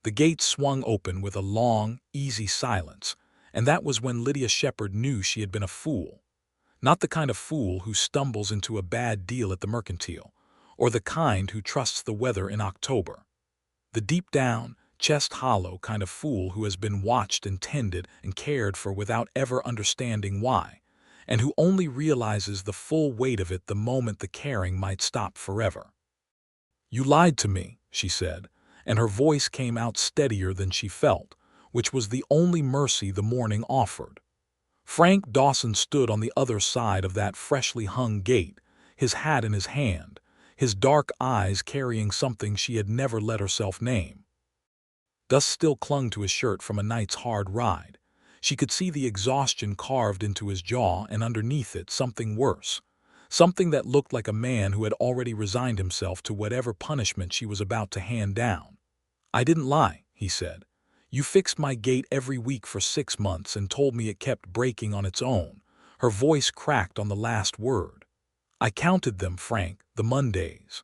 The gate swung open with a long, easy silence, and that was when Lydia Shepard knew she had been a fool. Not the kind of fool who stumbles into a bad deal at the mercantile, or the kind who trusts the weather in October. The deep-down, chest-hollow kind of fool who has been watched and tended and cared for without ever understanding why, and who only realizes the full weight of it the moment the caring might stop forever. "You lied to me," she said, and her voice came out steadier than she felt, which was the only mercy the morning offered. Frank Dawson stood on the other side of that freshly hung gate, his hat in his hand, his dark eyes carrying something she had never let herself name. Dust still clung to his shirt from a night's hard ride. She could see the exhaustion carved into his jaw, and underneath it something worse. Something that looked like a man who had already resigned himself to whatever punishment she was about to hand down. "I didn't lie," he said. "You fixed my gate every week for 6 months and told me it kept breaking on its own." Her voice cracked on the last word. "I counted them, Frank, the Mondays.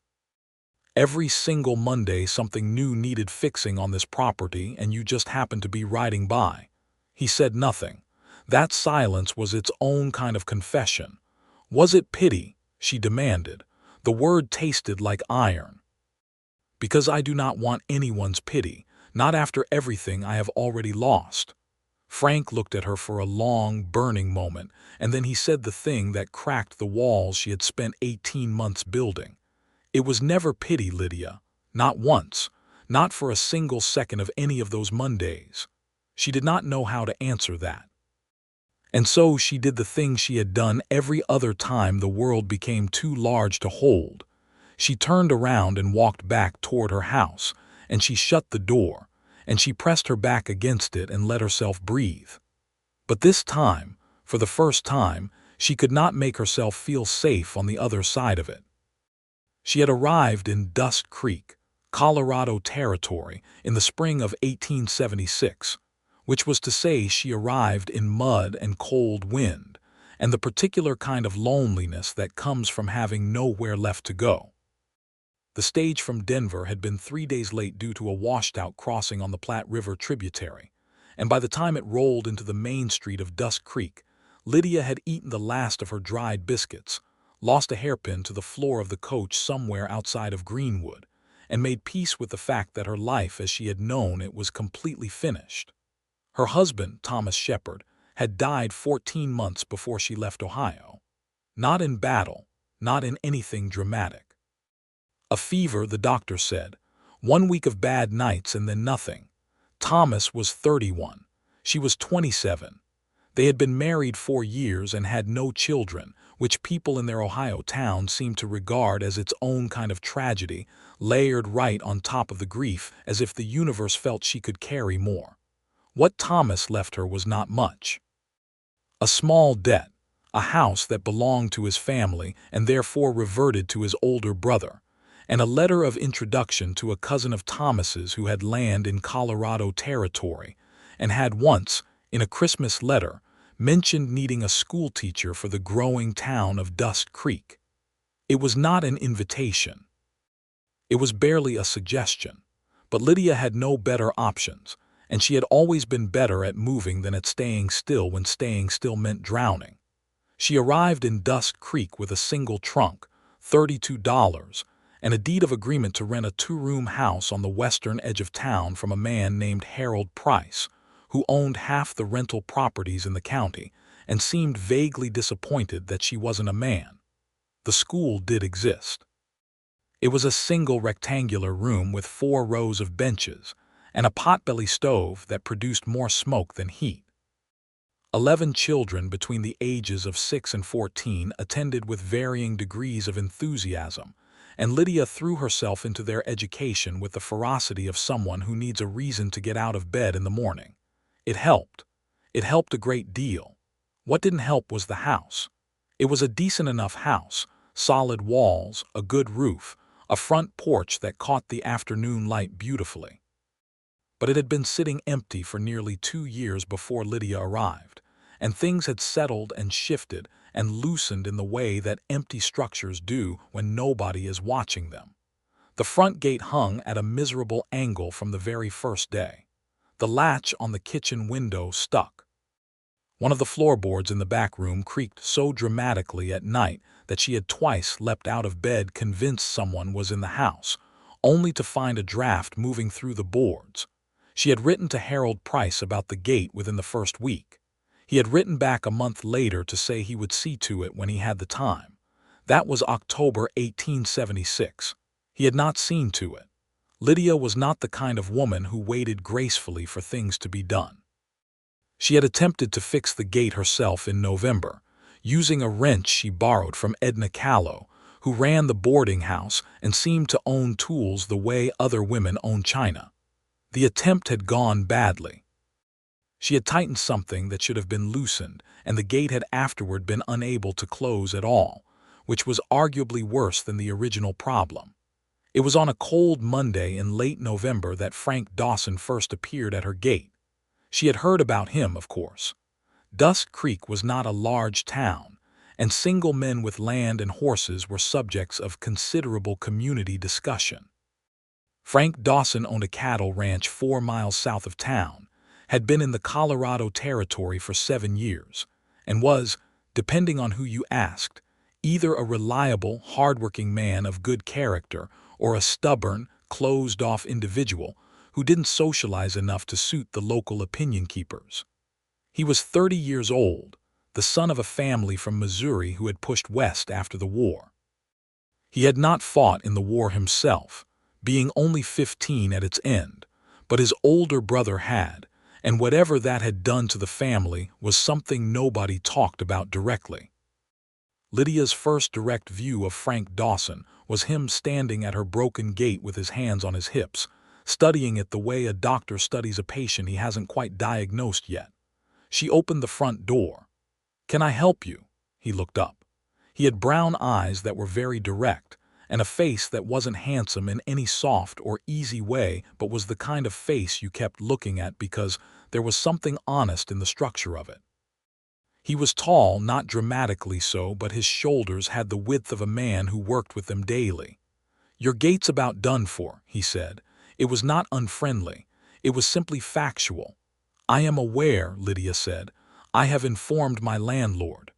Every single Monday something new needed fixing on this property, and you just happened to be riding by." He said nothing. That silence was its own kind of confession. Was it pity? She demanded. The word tasted like iron. "Because I do not want anyone's pity, not after everything I have already lost." Frank looked at her for a long, burning moment, and then he said the thing that cracked the walls she had spent 18 months building. "It was never pity, Lydia. Not once. Not for a single second of any of those Mondays." She did not know how to answer that. And so she did the thing she had done every other time the world became too large to hold. She turned around and walked back toward her house, and she shut the door, and she pressed her back against it and let herself breathe. But this time, for the first time, she could not make herself feel safe on the other side of it. She had arrived in Dust Creek, Colorado Territory, in the spring of 1876, which was to say she arrived in mud and cold wind, and the particular kind of loneliness that comes from having nowhere left to go. The stage from Denver had been 3 days late due to a washed-out crossing on the Platte River tributary, and by the time it rolled into the main street of Dust Creek, Lydia had eaten the last of her dried biscuits, lost a hairpin to the floor of the coach somewhere outside of Greenwood, and made peace with the fact that her life as she had known it was completely finished. Her husband, Thomas Shepard, had died 14 months before she left Ohio. Not in battle, not in anything dramatic. A fever, the doctor said. 1 week of bad nights and then nothing. Thomas was 31. She was 27. They had been married 4 years and had no children, which people in their Ohio town seemed to regard as its own kind of tragedy, layered right on top of the grief, as if the universe felt she could carry more. What Thomas left her was not much. A small debt, a house that belonged to his family and therefore reverted to his older brother, and a letter of introduction to a cousin of Thomas's who had land in Colorado Territory and had once, in a Christmas letter, mentioned needing a schoolteacher for the growing town of Dust Creek. It was not an invitation. It was barely a suggestion, but Lydia had no better options, and she had always been better at moving than at staying still when staying still meant drowning. She arrived in Dust Creek with a single trunk, $32, and a deed of agreement to rent a 2-room house on the western edge of town from a man named Harold Price, who owned half the rental properties in the county and seemed vaguely disappointed that she wasn't a man. The school did exist. It was a single rectangular room with 4 rows of benches and a potbelly stove that produced more smoke than heat. 11 children between the ages of 6 and 14 attended with varying degrees of enthusiasm, and Lydia threw herself into their education with the ferocity of someone who needs a reason to get out of bed in the morning. It helped. It helped a great deal. What didn't help was the house. It was a decent enough house, solid walls, a good roof, a front porch that caught the afternoon light beautifully. But it had been sitting empty for nearly 2 years before Lydia arrived, and things had settled and shifted and loosened in the way that empty structures do when nobody is watching them. The front gate hung at a miserable angle from the very first day. The latch on the kitchen window stuck. One of the floorboards in the back room creaked so dramatically at night that she had twice leapt out of bed convinced someone was in the house, only to find a draft moving through the boards. She had written to Harold Price about the gate within the first week. He had written back a month later to say he would see to it when he had the time. That was October 1876. He had not seen to it. Lydia was not the kind of woman who waited gracefully for things to be done. She had attempted to fix the gate herself in November, using a wrench she borrowed from Edna Callow, who ran the boarding house and seemed to own tools the way other women own china. The attempt had gone badly. She had tightened something that should have been loosened, and the gate had afterward been unable to close at all, which was arguably worse than the original problem. It was on a cold Monday in late November that Frank Dawson first appeared at her gate. She had heard about him, of course. Dusk Creek was not a large town, and single men with land and horses were subjects of considerable community discussion. Frank Dawson owned a cattle ranch 4 miles south of town, had been in the Colorado Territory for 7 years, and was, depending on who you asked, either a reliable, hard-working man of good character or a stubborn, closed-off individual who didn't socialize enough to suit the local opinion keepers. He was 30 years old, the son of a family from Missouri who had pushed west after the war. He had not fought in the war himself, being only 15 at its end, but his older brother had, and whatever that had done to the family was something nobody talked about directly. Lydia's first direct view of Frank Dawson was him standing at her broken gate with his hands on his hips, studying it the way a doctor studies a patient he hasn't quite diagnosed yet. She opened the front door. "Can I help you?" He looked up. He had brown eyes that were very direct, and a face that wasn't handsome in any soft or easy way but was the kind of face you kept looking at because there was something honest in the structure of it. He was tall, not dramatically so, but his shoulders had the width of a man who worked with them daily. "Your gate's about done for," he said. It was not unfriendly. It was simply factual. "I am aware," Lydia said. "I have informed my landlord."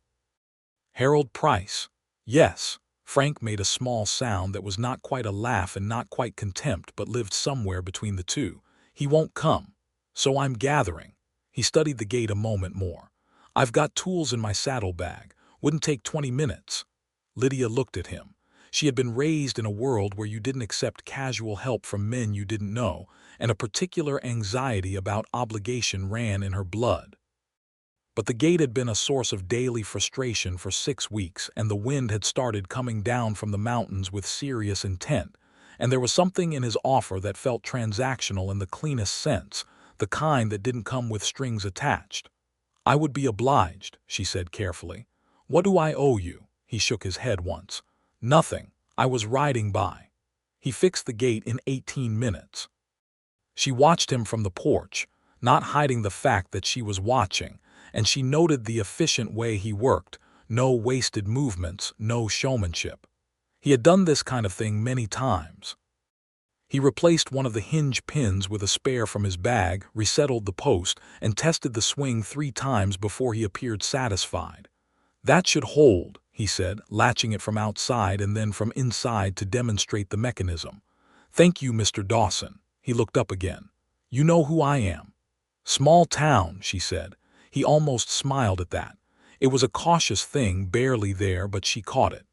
"Harold Price?" "Yes." Frank made a small sound that was not quite a laugh and not quite contempt but lived somewhere between the two. "He won't come. So I'm gathering." He studied the gate a moment more. "I've got tools in my saddlebag. Wouldn't take 20 minutes. Lydia looked at him. She had been raised in a world where you didn't accept casual help from men you didn't know, and a particular anxiety about obligation ran in her blood. But the gate had been a source of daily frustration for 6 weeks, and the wind had started coming down from the mountains with serious intent, and there was something in his offer that felt transactional in the cleanest sense, the kind that didn't come with strings attached. "I would be obliged," she said carefully. "What do I owe you?" He shook his head once. "Nothing. I was riding by." He fixed the gate in 18 minutes. She watched him from the porch, not hiding the fact that she was watching, and she noted the efficient way he worked, no wasted movements, no showmanship. He had done this kind of thing many times. He replaced one of the hinge pins with a spare from his bag, resettled the post, and tested the swing 3 times before he appeared satisfied. "That should hold," he said, latching it from outside and then from inside to demonstrate the mechanism. "Thank you, Mr. Dawson." He looked up again. "You know who I am." "Small town," she said. He almost smiled at that. It was a cautious thing, barely there, but she caught it.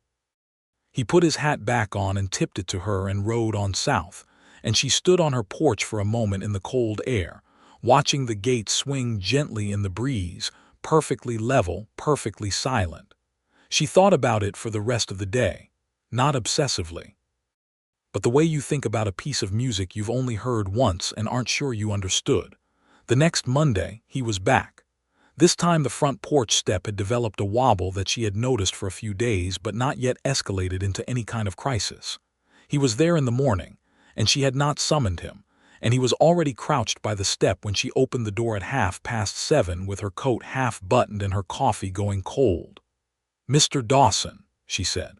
He put his hat back on and tipped it to her and rode on south, and she stood on her porch for a moment in the cold air, watching the gate swing gently in the breeze, perfectly level, perfectly silent. She thought about it for the rest of the day, not obsessively. But the way you think about a piece of music you've only heard once and aren't sure you understood. The next Monday, he was back. This time the front porch step had developed a wobble that she had noticed for a few days but not yet escalated into any kind of crisis. He was there in the morning, and she had not summoned him, and he was already crouched by the step when she opened the door at 7:30 with her coat half buttoned and her coffee going cold. "Mr. Dawson," she said.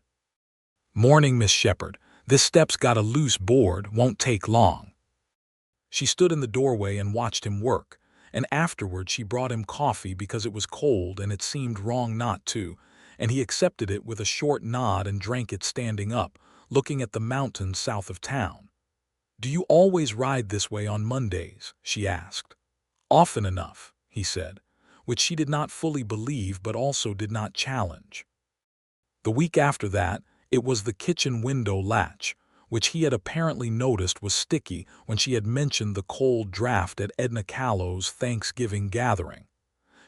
"Morning, Miss Shepard. This step's got a loose board, won't take long." She stood in the doorway and watched him work, and afterward she brought him coffee because it was cold and it seemed wrong not to, and he accepted it with a short nod and drank it standing up, looking at the mountains south of town. "Do you always ride this way on Mondays?" she asked. "Often enough," he said, which she did not fully believe but also did not challenge. The week after that, it was the kitchen window latch, which he had apparently noticed was sticky when she had mentioned the cold draft at Edna Callow's Thanksgiving gathering.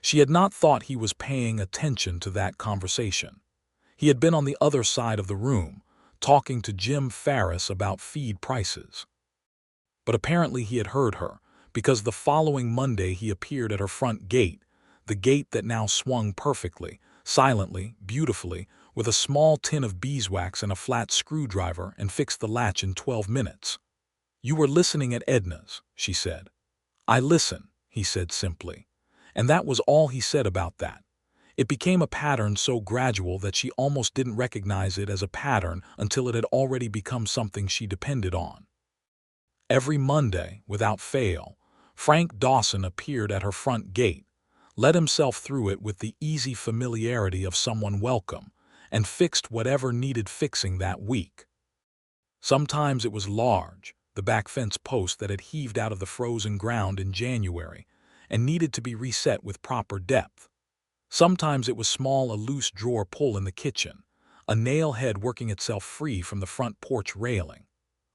She had not thought he was paying attention to that conversation. He had been on the other side of the room, talking to Jim Ferris about feed prices. But apparently he had heard her, because the following Monday he appeared at her front gate, the gate that now swung perfectly, silently, beautifully, with a small tin of beeswax and a flat screwdriver, and fixed the latch in 12 minutes. "You were listening at Edna's," she said. "I listen," he said simply. And that was all he said about that. It became a pattern so gradual that she almost didn't recognize it as a pattern until it had already become something she depended on. Every Monday, without fail, Frank Dawson appeared at her front gate, let himself through it with the easy familiarity of someone welcome, and fixed whatever needed fixing that week. Sometimes it was large, the back fence post that had heaved out of the frozen ground in January and needed to be reset with proper depth. Sometimes it was small, a loose drawer pull in the kitchen, a nail head working itself free from the front porch railing.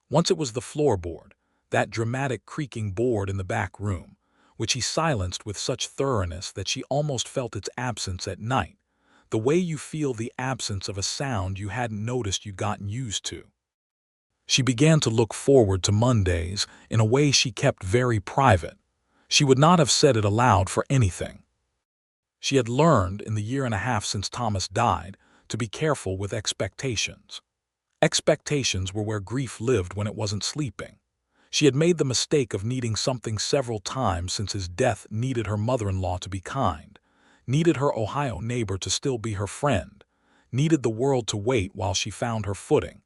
Once it was the floorboard, that dramatic creaking board in the back room, which he silenced with such thoroughness that she almost felt its absence at night, the way you feel the absence of a sound you hadn't noticed you'd gotten used to. She began to look forward to Mondays in a way she kept very private. She would not have said it aloud for anything. She had learned, in the year and a half since Thomas died, to be careful with expectations. Expectations were where grief lived when it wasn't sleeping. She had made the mistake of needing something several times since his death, needed her mother-in-law to be kind, needed her Ohio neighbor to still be her friend, needed the world to wait while she found her footing.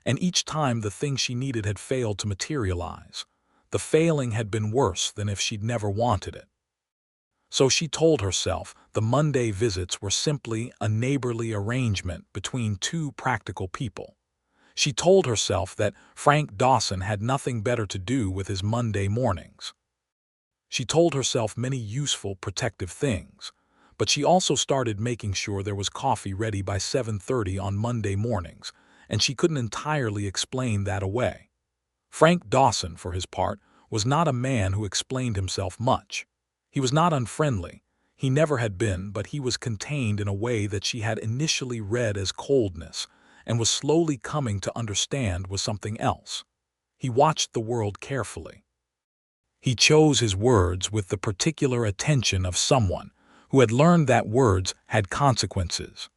And each time the thing she needed had failed to materialize. The failing had been worse than if she'd never wanted it. So she told herself the Monday visits were simply a neighborly arrangement between two practical people. She told herself that Frank Dawson had nothing better to do with his Monday mornings. She told herself many useful, protective things, but she also started making sure there was coffee ready by 7:30 on Monday mornings, and she couldn't entirely explain that away. Frank Dawson, for his part, was not a man who explained himself much. He was not unfriendly. He never had been, but he was contained in a way that she had initially read as coldness, and was slowly coming to understand was something else. He watched the world carefully. He chose his words with the particular attention of someone who had learned that words had consequences.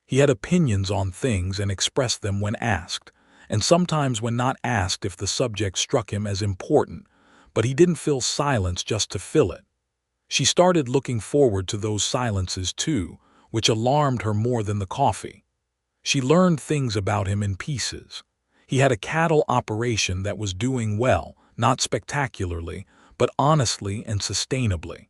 He had opinions on things and expressed them when asked, and sometimes when not asked if the subject struck him as important, but he didn't fill silence just to fill it. She started looking forward to those silences too, which alarmed her more than the coffee. She learned things about him in pieces. He had a cattle operation that was doing well, not spectacularly, but honestly and sustainably.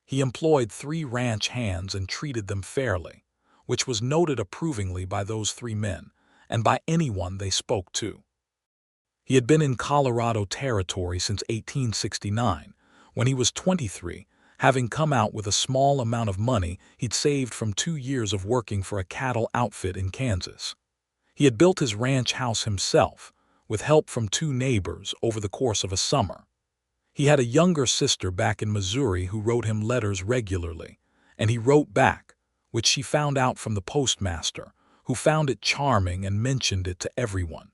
He employed 3 ranch hands and treated them fairly, which was noted approvingly by those 3 men, and by anyone they spoke to. He had been in Colorado Territory since 1869, when he was 23, having come out with a small amount of money he'd saved from 2 years of working for a cattle outfit in Kansas. He had built his ranch house himself, with help from 2 neighbors over the course of a summer. He had a younger sister back in Missouri who wrote him letters regularly, and he wrote back, which she found out from the postmaster, who found it charming and mentioned it to everyone.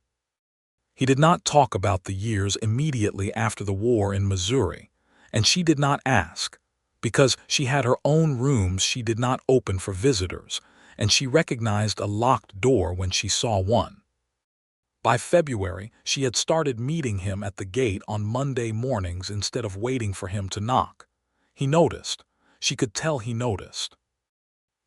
He did not talk about the years immediately after the war in Missouri, and she did not ask, because she had her own rooms she did not open for visitors, and she recognized a locked door when she saw one. By February, she had started meeting him at the gate on Monday mornings instead of waiting for him to knock. He noticed. She could tell he noticed.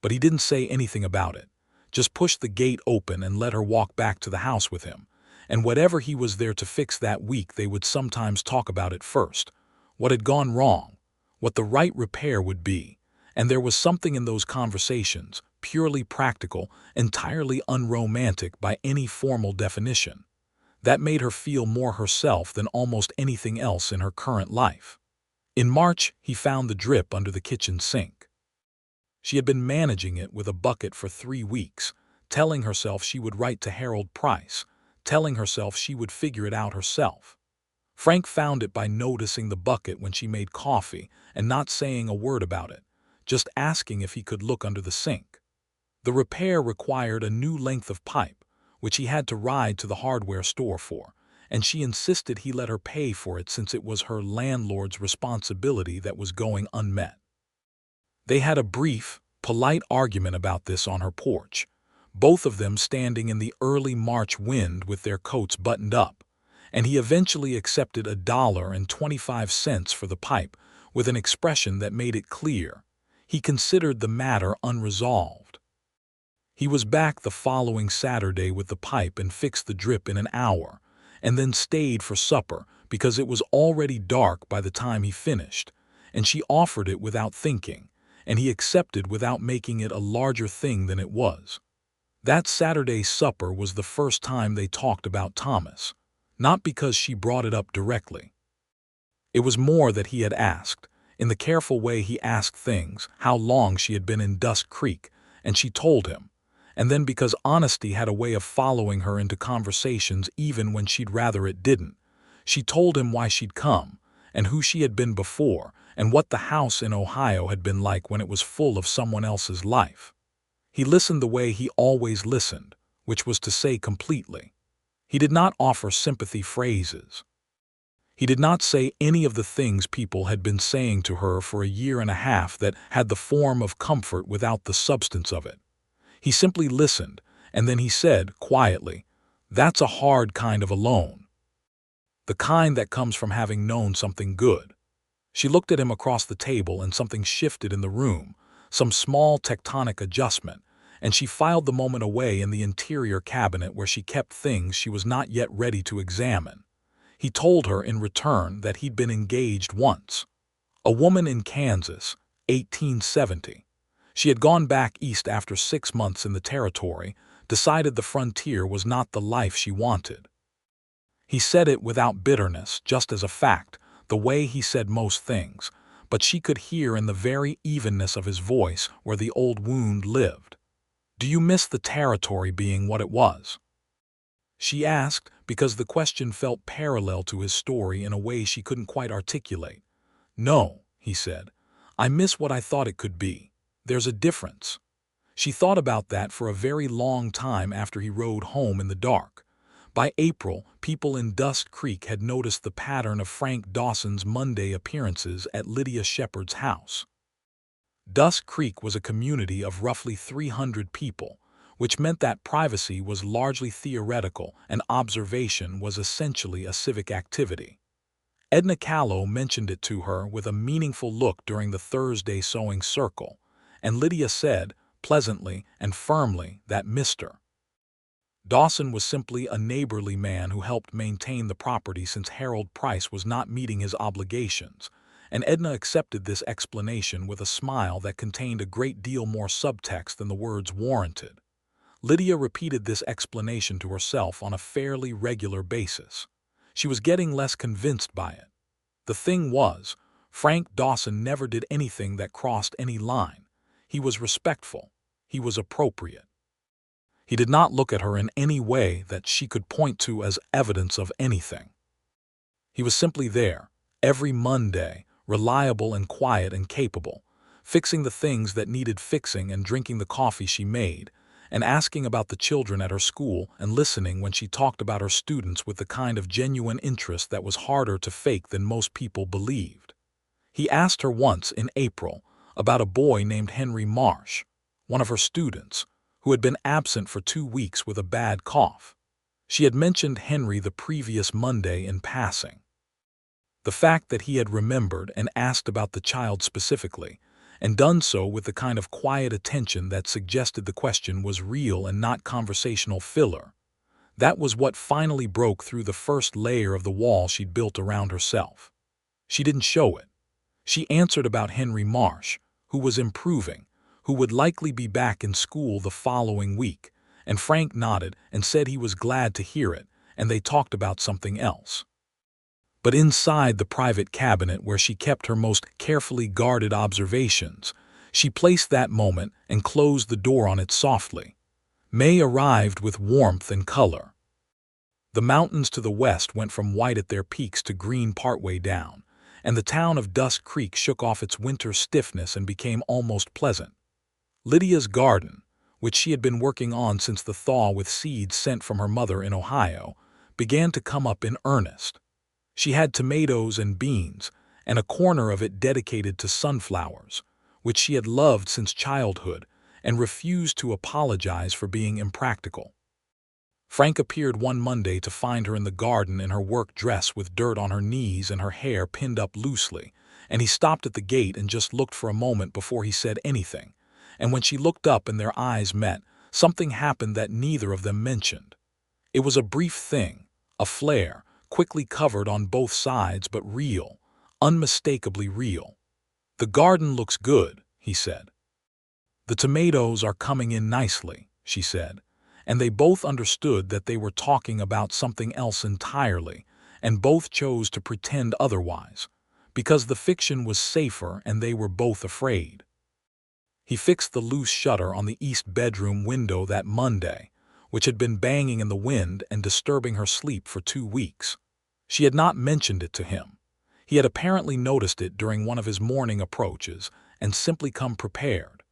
But he didn't say anything about it, just pushed the gate open and let her walk back to the house with him. And whatever he was there to fix that week, they would sometimes talk about it first. What had gone wrong, what the right repair would be. And there was something in those conversations, purely practical, entirely unromantic by any formal definition, that made her feel more herself than almost anything else in her current life. In March, he found the drip under the kitchen sink. She had been managing it with a bucket for 3 weeks, telling herself she would write to Harold Price, telling herself she would figure it out herself. Frank found it by noticing the bucket when she made coffee and not saying a word about it, just asking if he could look under the sink. The repair required a new length of pipe, which he had to ride to the hardware store for, and she insisted he let her pay for it since it was her landlord's responsibility that was going unmet. They had a brief, polite argument about this on her porch, both of them standing in the early March wind with their coats buttoned up, and he eventually accepted $1.25 for the pipe with an expression that made it clear he considered the matter unresolved. He was back the following Saturday with the pipe and fixed the drip in an hour, and then stayed for supper because it was already dark by the time he finished, and she offered it without thinking, and he accepted without making it a larger thing than it was. That Saturday's supper was the first time they talked about Thomas, not because she brought it up directly. It was more that he had asked, in the careful way he asked things, how long she had been in Dusk Creek, and she told him, and then because honesty had a way of following her into conversations even when she'd rather it didn't, she told him why she'd come, and who she had been before, and what the house in Ohio had been like when it was full of someone else's life. He listened the way he always listened, which was to say completely. He did not offer sympathy phrases. He did not say any of the things people had been saying to her for a year and a half that had the form of comfort without the substance of it. He simply listened, and then he said, quietly, "That's a hard kind of alone. The kind that comes from having known something good." She looked at him across the table and something shifted in the room, some small tectonic adjustment, and she filed the moment away in the interior cabinet where she kept things she was not yet ready to examine. He told her in return that he'd been engaged once. A woman in Kansas, 1870. She had gone back east after 6 months in the territory, decided the frontier was not the life she wanted. He said it without bitterness, just as a fact, the way he said most things, but she could hear in the very evenness of his voice where the old wound lived. "Do you miss the territory being what it was?" She asked because the question felt parallel to his story in a way she couldn't quite articulate. "No," he said. "I miss what I thought it could be. There's a difference." She thought about that for a very long time after he rode home in the dark. By April, people in Dusk Creek had noticed the pattern of Frank Dawson's Monday appearances at Lydia Shepard's house. Dusk Creek was a community of roughly 300 people, which meant that privacy was largely theoretical and observation was essentially a civic activity. Edna Callow mentioned it to her with a meaningful look during the Thursday sewing circle, and Lydia said, pleasantly and firmly, that Mr. Dawson was simply a neighborly man who helped maintain the property since Harold Price was not meeting his obligations, and Edna accepted this explanation with a smile that contained a great deal more subtext than the words warranted. Lydia repeated this explanation to herself on a fairly regular basis. She was getting less convinced by it. The thing was, Frank Dawson never did anything that crossed any line. He was respectful. He was appropriate. He did not look at her in any way that she could point to as evidence of anything. He was simply there, every Monday, reliable and quiet and capable, fixing the things that needed fixing and drinking the coffee she made, and asking about the children at her school and listening when she talked about her students with the kind of genuine interest that was harder to fake than most people believed. He asked her once in April about a boy named Henry Marsh, one of her students, who had been absent for 2 weeks with a bad cough. She had mentioned Henry the previous Monday in passing. The fact that he had remembered and asked about the child specifically, and done so with the kind of quiet attention that suggested the question was real and not conversational filler. That was what finally broke through the first layer of the wall she'd built around herself. She didn't show it. She answered about Henry Marsh, who was improving, who would likely be back in school the following week, and Frank nodded and said he was glad to hear it, and they talked about something else. But inside the private cabinet where she kept her most carefully guarded observations, she placed that moment and closed the door on it softly. May arrived with warmth and color. The mountains to the west went from white at their peaks to green partway down, and the town of Dust Creek shook off its winter stiffness and became almost pleasant. Lydia's garden, which she had been working on since the thaw with seeds sent from her mother in Ohio, began to come up in earnest. She had tomatoes and beans, and a corner of it dedicated to sunflowers, which she had loved since childhood and refused to apologize for being impractical. Frank appeared one Monday to find her in the garden in her work dress with dirt on her knees and her hair pinned up loosely, and he stopped at the gate and just looked for a moment before he said anything. And when she looked up and their eyes met, something happened that neither of them mentioned. It was a brief thing, a flare, quickly covered on both sides but real, unmistakably real. "The garden looks good," he said. "The tomatoes are coming in nicely," she said, and they both understood that they were talking about something else entirely, and both chose to pretend otherwise, because the fiction was safer and they were both afraid. He fixed the loose shutter on the east bedroom window that Monday, which had been banging in the wind and disturbing her sleep for 2 weeks. She had not mentioned it to him. He had apparently noticed it during one of his morning approaches and simply come prepared.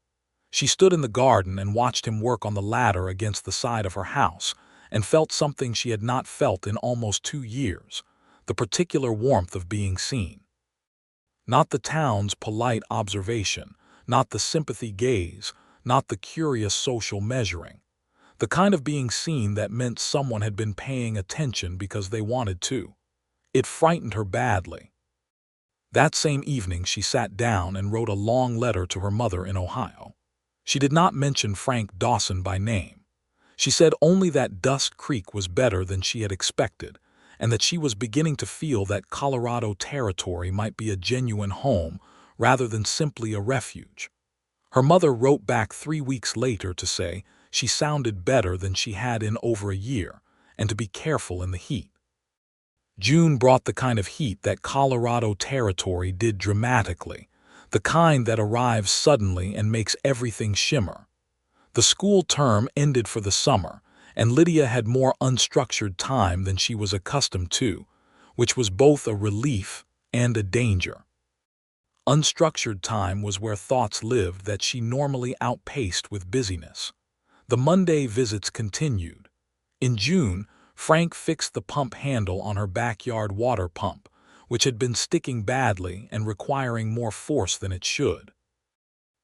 She stood in the garden and watched him work on the ladder against the side of her house and felt something she had not felt in almost 2 years, the particular warmth of being seen. Not the town's polite observation, not the sympathy gaze, not the curious social measuring. The kind of being seen that meant someone had been paying attention because they wanted to. It frightened her badly. That same evening she sat down and wrote a long letter to her mother in Ohio. She did not mention Frank Dawson by name. She said only that Dust Creek was better than she had expected, and that she was beginning to feel that Colorado territory might be a genuine home rather than simply a refuge. Her mother wrote back 3 weeks later to say she sounded better than she had in over a year, and to be careful in the heat. June brought the kind of heat that Colorado territory did dramatically, the kind that arrives suddenly and makes everything shimmer. The school term ended for the summer, and Lydia had more unstructured time than she was accustomed to, which was both a relief and a danger. Unstructured time was where thoughts lived that she normally outpaced with busyness. The Monday visits continued. In June, Frank fixed the pump handle on her backyard water pump, which had been sticking badly and requiring more force than it should.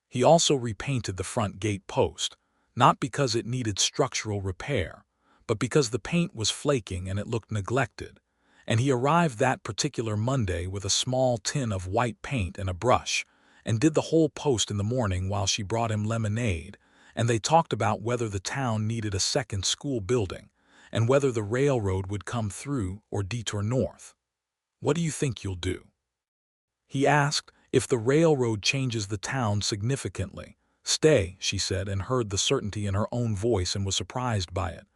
He also repainted the front gate post, not because it needed structural repair, but because the paint was flaking and it looked neglected, and he arrived that particular Monday with a small tin of white paint and a brush, and did the whole post in the morning while she brought him lemonade, and they talked about whether the town needed a second school building, and whether the railroad would come through or detour north. "What do you think you'll do?" he asked. "If the railroad changes the town significantly." "Stay," she said, and heard the certainty in her own voice and was surprised by it.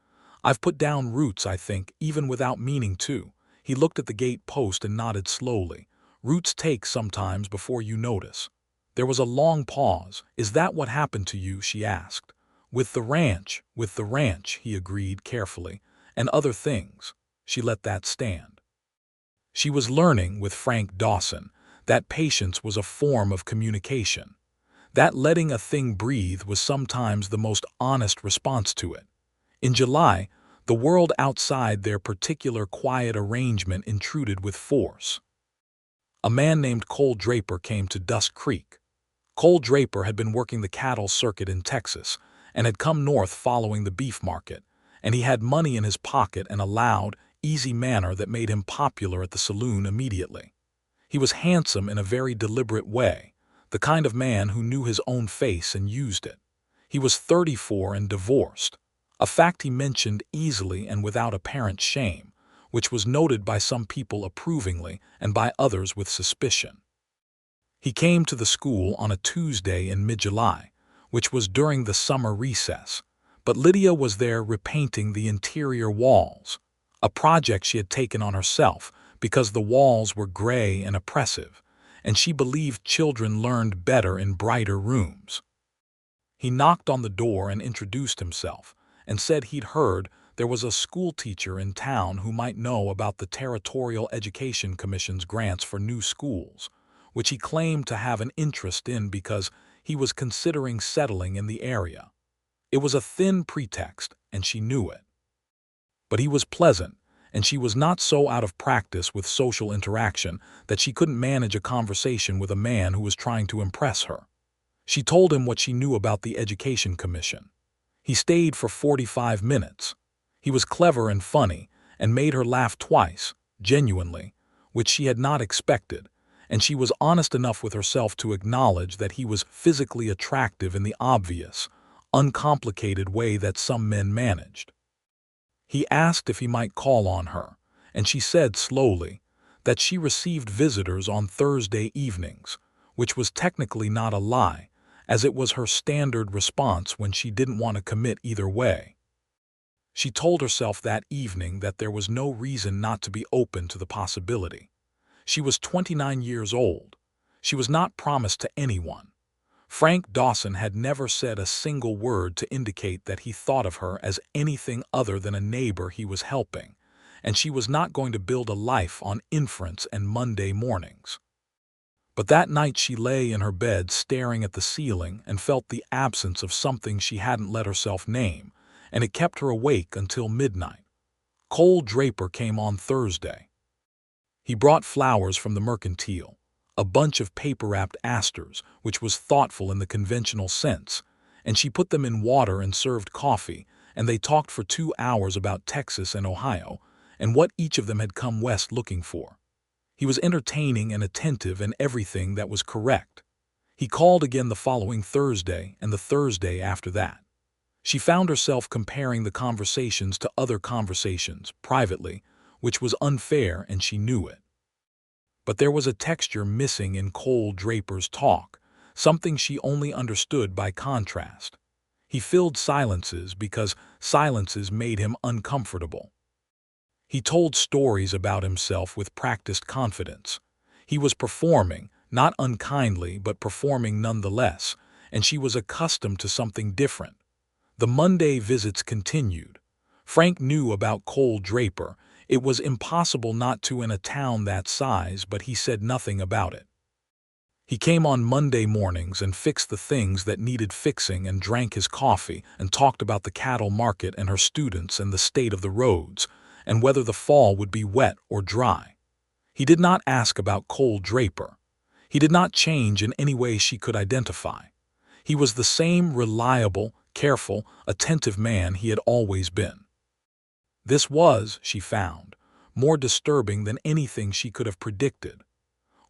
"I've put down roots, I think, even without meaning to." He looked at the gate post and nodded slowly. "Roots take sometimes before you notice." There was a long pause. "Is that what happened to you?" she asked. With the ranch," he agreed carefully, "and other things." She let that stand. She was learning, with Frank Dawson, that patience was a form of communication. That letting a thing breathe was sometimes the most honest response to it. In July, the world outside their particular quiet arrangement intruded with force. A man named Cole Draper came to Dust Creek. Cole Draper had been working the cattle circuit in Texas, and had come north following the beef market, and he had money in his pocket and a loud, easy manner that made him popular at the saloon immediately. He was handsome in a very deliberate way, the kind of man who knew his own face and used it. He was 34 and divorced, a fact he mentioned easily and without apparent shame, which was noted by some people approvingly and by others with suspicion. He came to the school on a Tuesday in mid-July, which was during the summer recess, but Lydia was there repainting the interior walls, a project she had taken on herself because the walls were gray and oppressive, and she believed children learned better in brighter rooms. He knocked on the door and introduced himself, and said he'd heard there was a schoolteacher in town who might know about the Territorial Education Commission's grants for new schools, which he claimed to have an interest in because he was considering settling in the area. It was a thin pretext, and she knew it. But he was pleasant, and she was not so out of practice with social interaction that she couldn't manage a conversation with a man who was trying to impress her. She told him what she knew about the Education Commission. He stayed for 45 minutes. He was clever and funny, and made her laugh twice, genuinely, which she had not expected, and she was honest enough with herself to acknowledge that he was physically attractive in the obvious, uncomplicated way that some men managed. He asked if he might call on her, and she said slowly that she received visitors on Thursday evenings, which was technically not a lie, as it was her standard response when she didn't want to commit either way. She told herself that evening that there was no reason not to be open to the possibility. She was 29 years old. She was not promised to anyone. Frank Dawson had never said a single word to indicate that he thought of her as anything other than a neighbor he was helping, and she was not going to build a life on inference and Monday mornings. But that night she lay in her bed staring at the ceiling and felt the absence of something she hadn't let herself name, and it kept her awake until midnight. Cole Draper came on Thursday. He brought flowers from the mercantile, a bunch of paper-wrapped asters, which was thoughtful in the conventional sense, and she put them in water and served coffee, and they talked for 2 hours about Texas and Ohio, and what each of them had come west looking for. He was entertaining and attentive and everything that was correct. He called again the following Thursday and the Thursday after that. She found herself comparing the conversations to other conversations, privately, which was unfair and she knew it. But there was a texture missing in Cole Draper's talk, something she only understood by contrast. He filled silences because silences made him uncomfortable. He told stories about himself with practiced confidence. He was performing, not unkindly, but performing nonetheless, and she was accustomed to something different. The Monday visits continued. Frank knew about Cole Draper. It was impossible not to in a town that size, but he said nothing about it. He came on Monday mornings and fixed the things that needed fixing and drank his coffee and talked about the cattle market and her students and the state of the roads and whether the fall would be wet or dry. He did not ask about Cole Draper. He did not change in any way she could identify. He was the same reliable, careful, attentive man he had always been. This was, she found, more disturbing than anything she could have predicted.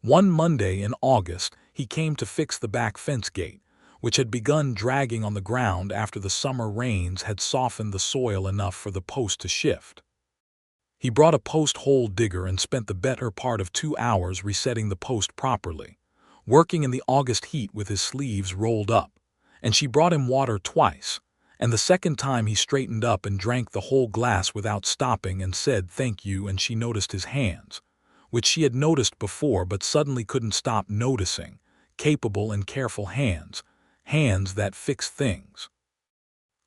One Monday in August, he came to fix the back fence gate, which had begun dragging on the ground after the summer rains had softened the soil enough for the post to shift. He brought a post hole digger and spent the better part of 2 hours resetting the post properly, working in the August heat with his sleeves rolled up, and she brought him water twice, and the second time he straightened up and drank the whole glass without stopping and said thank you, and she noticed his hands, which she had noticed before but suddenly couldn't stop noticing, capable and careful hands, hands that fix things.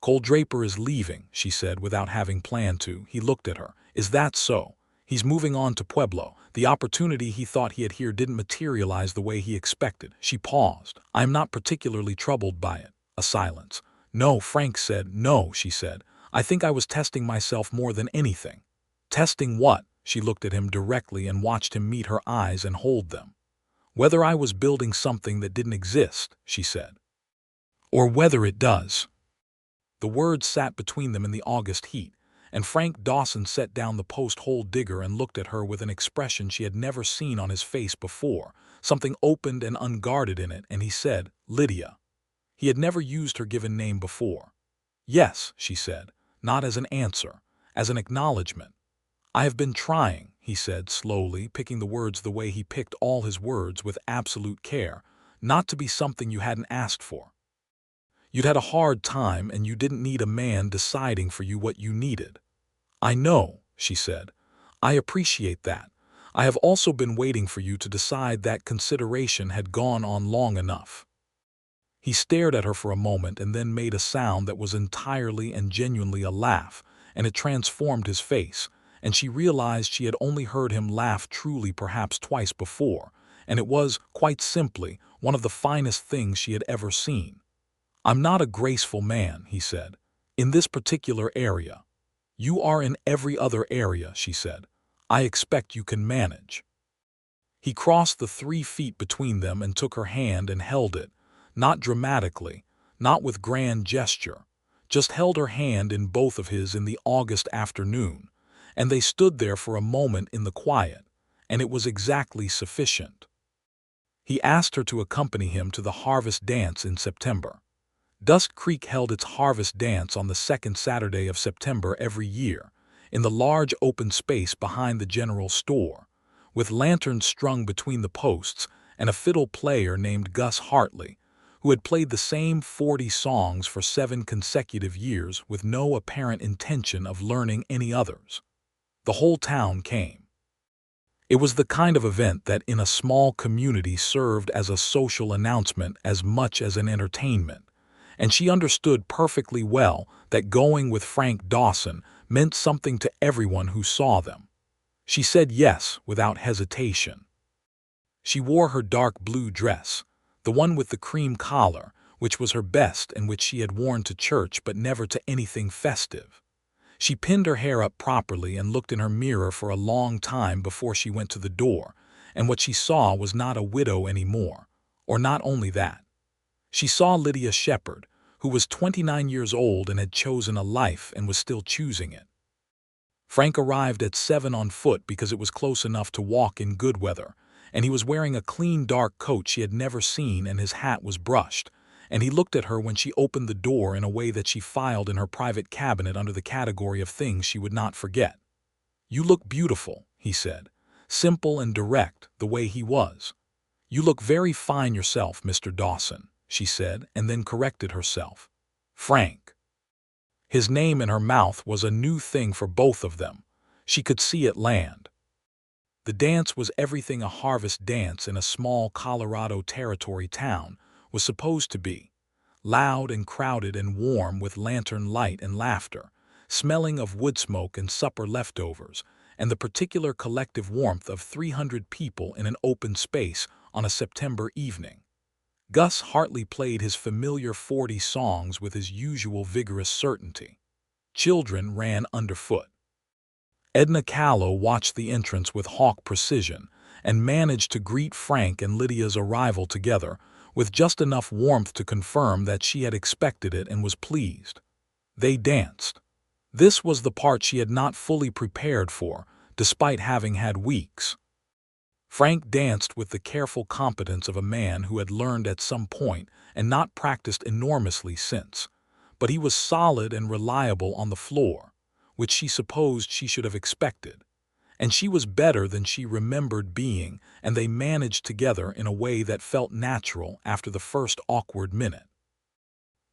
Cole Draper is leaving, she said without having planned to. He looked at her. Is that so? He's moving on to Pueblo. The opportunity he thought he had here didn't materialize the way he expected. She paused. I am not particularly troubled by it. A silence. No, Frank said. No, she said. I think I was testing myself more than anything. Testing what? She looked at him directly and watched him meet her eyes and hold them. Whether I was building something that didn't exist, she said. Or whether it does. The words sat between them in the August heat, and Frank Dawson set down the post-hole digger and looked at her with an expression she had never seen on his face before, something opened and unguarded in it, and he said, "Lydia." He had never used her given name before. "Yes," she said, not as an answer, as an acknowledgement. "I have been trying," he said slowly, picking the words the way he picked all his words with absolute care, "not to be something you hadn't asked for. You'd had a hard time and you didn't need a man deciding for you what you needed." "I know," she said. "I appreciate that. I have also been waiting for you to decide that consideration had gone on long enough." He stared at her for a moment and then made a sound that was entirely and genuinely a laugh, and it transformed his face, and she realized she had only heard him laugh truly perhaps twice before, and it was, quite simply, one of the finest things she had ever seen. "I'm not a graceful man," he said, "in this particular area." "You are in every other area," she said. "I expect you can manage." He crossed the 3 feet between them and took her hand and held it, not dramatically, not with grand gesture, just held her hand in both of his in the August afternoon, and they stood there for a moment in the quiet, and it was exactly sufficient. He asked her to accompany him to the harvest dance in September. Dust Creek held its harvest dance on the second Saturday of September every year, in the large open space behind the general store, with lanterns strung between the posts and a fiddle player named Gus Hartley, who had played the same 40 songs for 7 consecutive years with no apparent intention of learning any others. The whole town came. It was the kind of event that in a small community served as a social announcement as much as an entertainment, and she understood perfectly well that going with Frank Dawson meant something to everyone who saw them. She said yes without hesitation. She wore her dark blue dress, the one with the cream collar, which was her best and which she had worn to church but never to anything festive. She pinned her hair up properly and looked in her mirror for a long time before she went to the door, and what she saw was not a widow anymore, or not only that. She saw Lydia Shepard, who was 29 years old and had chosen a life and was still choosing it. Frank arrived at 7 on foot because it was close enough to walk in good weather, and he was wearing a clean dark coat she had never seen and his hat was brushed, and he looked at her when she opened the door in a way that she filed in her private cabinet under the category of things she would not forget. "You look beautiful," he said, simple and direct, the way he was. "You look very fine yourself, Mr. Dawson," she said, and then corrected herself. "Frank." His name in her mouth was a new thing for both of them. She could see it land. The dance was everything a harvest dance in a small Colorado Territory town was supposed to be: loud and crowded and warm with lantern light and laughter, smelling of wood smoke and supper leftovers, and the particular collective warmth of 300 people in an open space on a September evening. Gus Hartley played his familiar 40 songs with his usual vigorous certainty. Children ran underfoot. Edna Callow watched the entrance with hawk precision and managed to greet Frank and Lydia's arrival together with just enough warmth to confirm that she had expected it and was pleased. They danced. This was the part she had not fully prepared for, despite having had weeks. Frank danced with the careful competence of a man who had learned at some point and not practiced enormously since, but he was solid and reliable on the floor, which she supposed she should have expected, and she was better than she remembered being, and they managed together in a way that felt natural after the first awkward minute.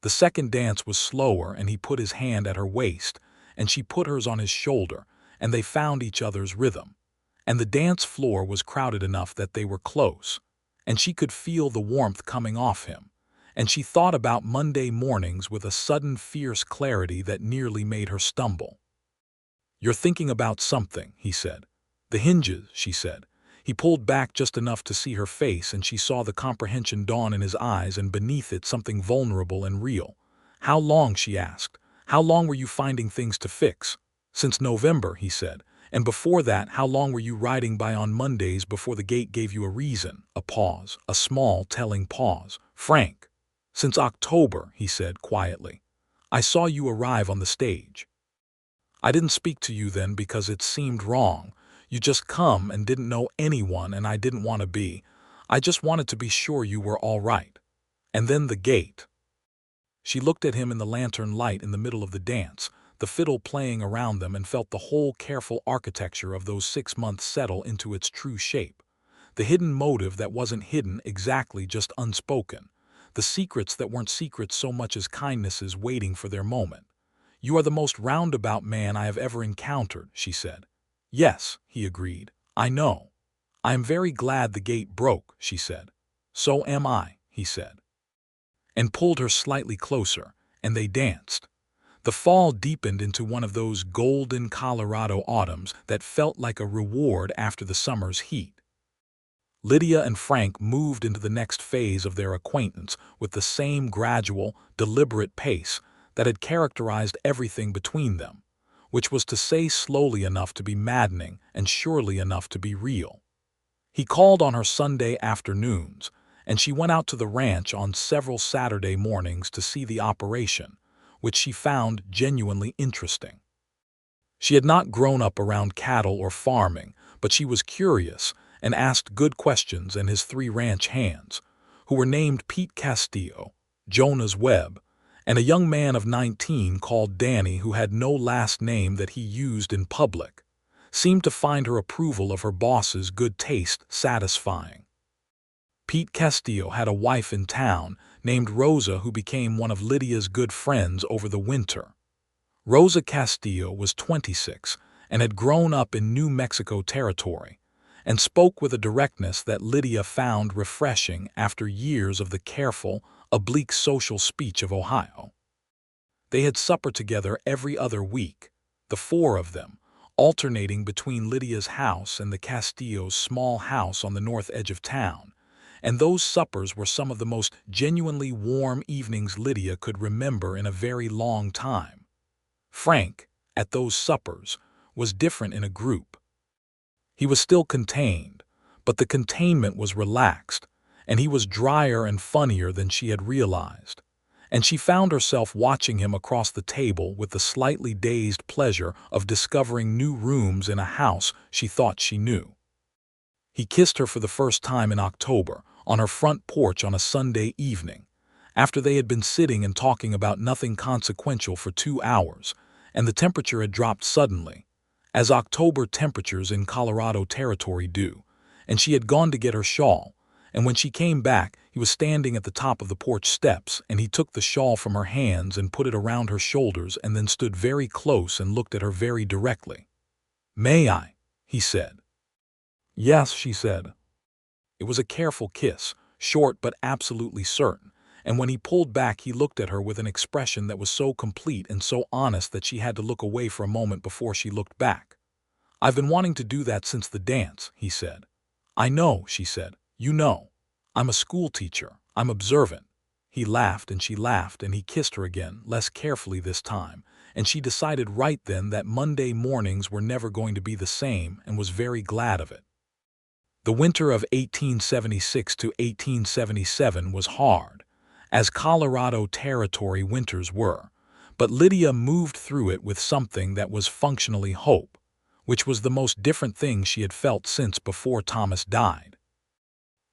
The second dance was slower, and he put his hand at her waist, and she put hers on his shoulder, and they found each other's rhythm. And the dance floor was crowded enough that they were close, and she could feel the warmth coming off him, and she thought about Monday mornings with a sudden fierce clarity that nearly made her stumble. "You're thinking about something," he said. "The hinges," she said. He pulled back just enough to see her face, and she saw the comprehension dawn in his eyes, and beneath it something vulnerable and real. "How long?" she asked. "How long were you finding things to fix?" "Since November," he said. "And before that, how long were you riding by on Mondays before the gate gave you a reason?" A pause, a small, telling pause. "Frank." "Since October," he said quietly. "I saw you arrive on the stage." I didn't speak to you then because it seemed wrong. You just come and didn't know anyone, and I didn't want to be. I just wanted to be sure you were all right. And then the gate." She looked at him in the lantern light in the middle of the dance, the fiddle playing around them, and felt the whole careful architecture of those 6 months settle into its true shape. The hidden motive that wasn't hidden exactly, just unspoken. The secrets that weren't secrets so much as kindnesses waiting for their moment. "You are the most roundabout man I have ever encountered," she said. "Yes," he agreed. "I know." "I am very glad the gate broke," she said. "So am I," he said, and pulled her slightly closer, and they danced. The fall deepened into one of those golden Colorado autumns that felt like a reward after the summer's heat. Lydia and Frank moved into the next phase of their acquaintance with the same gradual, deliberate pace that had characterized everything between them, which was to say slowly enough to be maddening and surely enough to be real. He called on her Sunday afternoons, and she went out to the ranch on several Saturday mornings to see the operation, which she found genuinely interesting. She had not grown up around cattle or farming, but she was curious and asked good questions, and his 3 ranch hands, who were named Pete Castillo, Jonas Webb, and a young man of 19 called Danny who had no last name that he used in public, seemed to find her approval of her boss's good taste satisfying. Pete Castillo had a wife in town named Rosa who became one of Lydia's good friends over the winter. Rosa Castillo was 26 and had grown up in New Mexico territory, and spoke with a directness that Lydia found refreshing after years of the careful, oblique social speech of Ohio. They had supper together every other week, the 4 of them, alternating between Lydia's house and the Castillo's small house on the north edge of town, and those suppers were some of the most genuinely warm evenings Lydia could remember in a very long time. Frank, at those suppers, was different in a group. He was still contained, but the containment was relaxed, and he was drier and funnier than she had realized, and she found herself watching him across the table with the slightly dazed pleasure of discovering new rooms in a house she thought she knew. He kissed her for the first time in October, on her front porch on a Sunday evening, after they had been sitting and talking about nothing consequential for 2 hours, and the temperature had dropped suddenly, as October temperatures in Colorado territory do, and she had gone to get her shawl, and when she came back, he was standing at the top of the porch steps, and he took the shawl from her hands and put it around her shoulders and then stood very close and looked at her very directly. "May I?" he said. "Yes," she said. It was a careful kiss, short but absolutely certain, and when he pulled back he looked at her with an expression that was so complete and so honest that she had to look away for a moment before she looked back. "I've been wanting to do that since the dance," he said. "I know," she said. "You know. I'm a school teacher. I'm observant." He laughed and she laughed, and he kissed her again, less carefully this time, and she decided right then that Monday mornings were never going to be the same, and was very glad of it. The winter of 1876 to 1877 was hard, as Colorado territory winters were, but Lydia moved through it with something that was functionally hope, which was the most different thing she had felt since before Thomas died.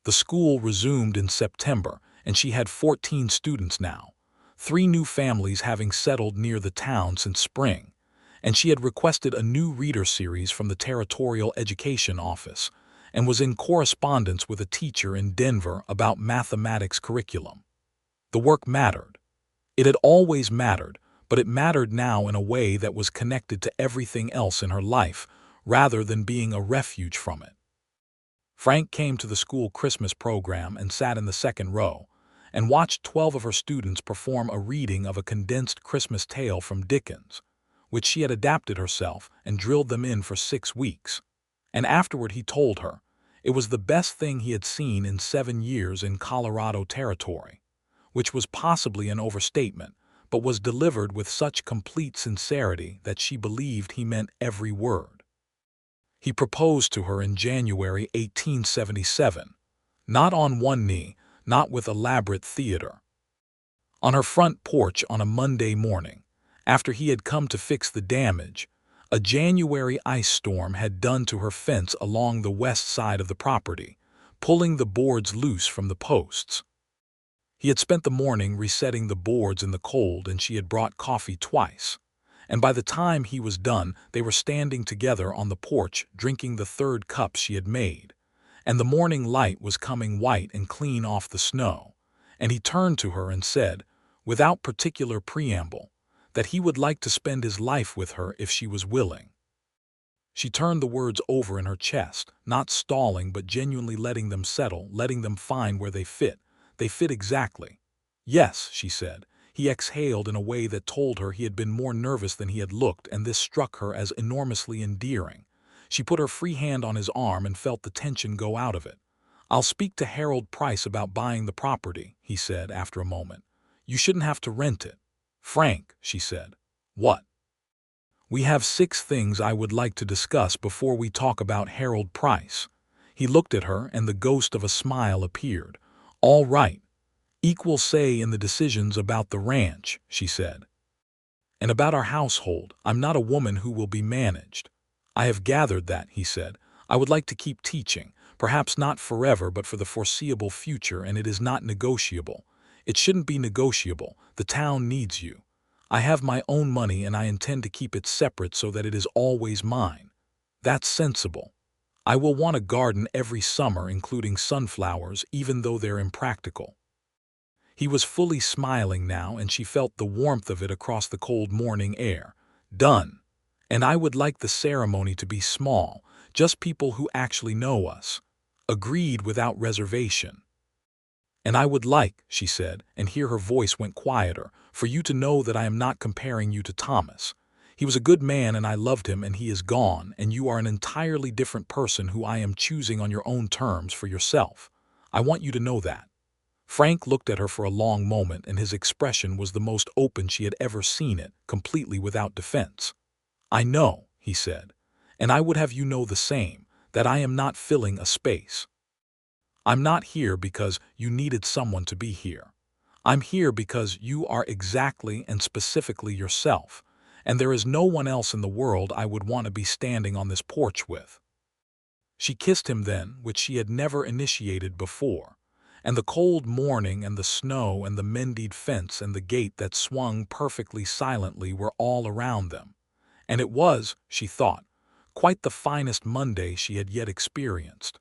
The school resumed in September, and she had 14 students now, 3 new families having settled near the town since spring, and she had requested a new reader series from the Territorial Education Office, and was in correspondence with a teacher in Denver about mathematics curriculum. The work mattered. It had always mattered, but it mattered now in a way that was connected to everything else in her life, rather than being a refuge from it. Frank came to the school Christmas program and sat in the second row, and watched 12 of her students perform a reading of a condensed Christmas tale from Dickens, which she had adapted herself and drilled them in for 6 weeks. And afterward he told her it was the best thing he had seen in 7 years in Colorado territory, which was possibly an overstatement, but was delivered with such complete sincerity that she believed he meant every word. He proposed to her in January 1877, not on one knee, not with elaborate theater. On her front porch on a Monday morning, after he had come to fix the damage, A January ice storm had done to her fence along the west side of the property, pulling the boards loose from the posts. He had spent the morning resetting the boards in the cold, and she had brought coffee twice. And by the time he was done, they were standing together on the porch drinking the third cup she had made. And the morning light was coming white and clean off the snow. And he turned to her and said, without particular preamble, that he would like to spend his life with her if she was willing. She turned the words over in her chest, not stalling but genuinely letting them settle, letting them find where they fit. They fit exactly. Yes, she said. He exhaled in a way that told her he had been more nervous than he had looked, and this struck her as enormously endearing. She put her free hand on his arm and felt the tension go out of it. "I'll speak to Harold Price about buying the property," he said after a moment. "You shouldn't have to rent it." "Frank," she said. "What?" "We have 6 things I would like to discuss before we talk about Harold Price." He looked at her, and the ghost of a smile appeared. "All right. Equal say in the decisions about the ranch," she said. "And about our household. I'm not a woman who will be managed." "I have gathered that," he said. "I would like to keep teaching, perhaps not forever but for the foreseeable future, and it is not negotiable. It shouldn't be negotiable. The town needs you. I have my own money and I intend to keep it separate so that it is always mine. That's sensible. I will want a garden every summer, including sunflowers, even though they're impractical." He was fully smiling now, and she felt the warmth of it across the cold morning air. "Done. And I would like the ceremony to be small, just people who actually know us." "Agreed without reservation." "And I would like," she said, and here her voice went quieter, "for you to know that I am not comparing you to Thomas. He was a good man and I loved him, and he is gone, and you are an entirely different person who I am choosing on your own terms for yourself. I want you to know that." Frank looked at her for a long moment, and his expression was the most open she had ever seen it, completely without defense. "I know," he said, "and I would have you know the same, that I am not filling a space. I'm not here because you needed someone to be here. I'm here because you are exactly and specifically yourself, and there is no one else in the world I would want to be standing on this porch with." She kissed him then, which she had never initiated before. And the cold morning and the snow and the mended fence and the gate that swung perfectly silently were all around them. And it was, she thought, quite the finest Monday she had yet experienced.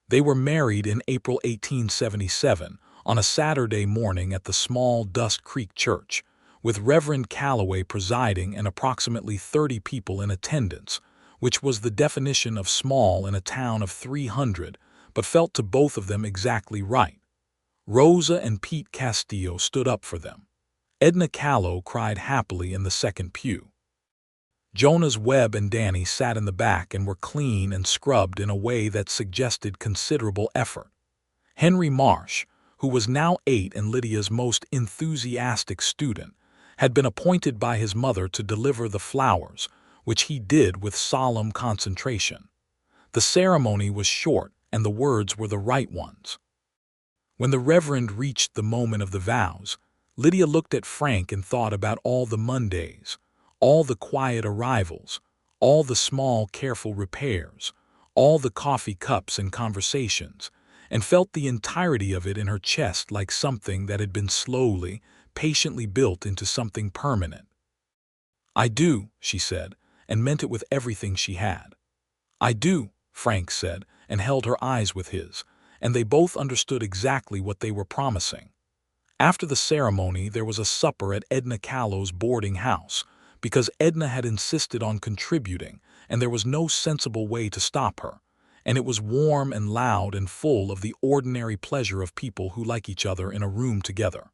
They were married in April 1877, on a Saturday morning at the small Dust Creek Church, with Reverend Calloway presiding and approximately 30 people in attendance, which was the definition of small in a town of 300, but felt to both of them exactly right. Rosa and Pete Castillo stood up for them. Edna Callow cried happily in the second pew. Jonas Webb and Danny sat in the back and were clean and scrubbed in a way that suggested considerable effort. Henry Marsh, who was now 8 and Lydia's most enthusiastic student, had been appointed by his mother to deliver the flowers, which he did with solemn concentration. The ceremony was short, and the words were the right ones. When the Reverend reached the moment of the vows, Lydia looked at Frank and thought about all the Mondays, all the quiet arrivals, all the small, careful repairs, all the coffee cups and conversations, and felt the entirety of it in her chest like something that had been slowly, patiently built into something permanent. "I do," she said, and meant it with everything she had. "I do," Frank said, and held her eyes with his, and they both understood exactly what they were promising. After the ceremony, there was a supper at Edna Callow's boarding house, because Edna had insisted on contributing, and there was no sensible way to stop her, and it was warm and loud and full of the ordinary pleasure of people who like each other in a room together.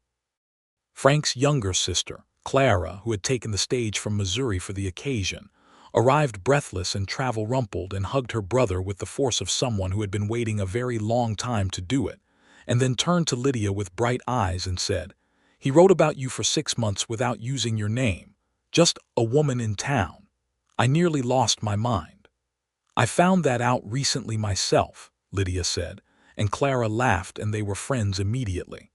Frank's younger sister, Clara, who had taken the stage from Missouri for the occasion, arrived breathless and travel-rumpled and hugged her brother with the force of someone who had been waiting a very long time to do it, and then turned to Lydia with bright eyes and said, "He wrote about you for 6 months without using your name. Just a woman in town. I nearly lost my mind." "I found that out recently myself," Lydia said, and Clara laughed, and they were friends immediately.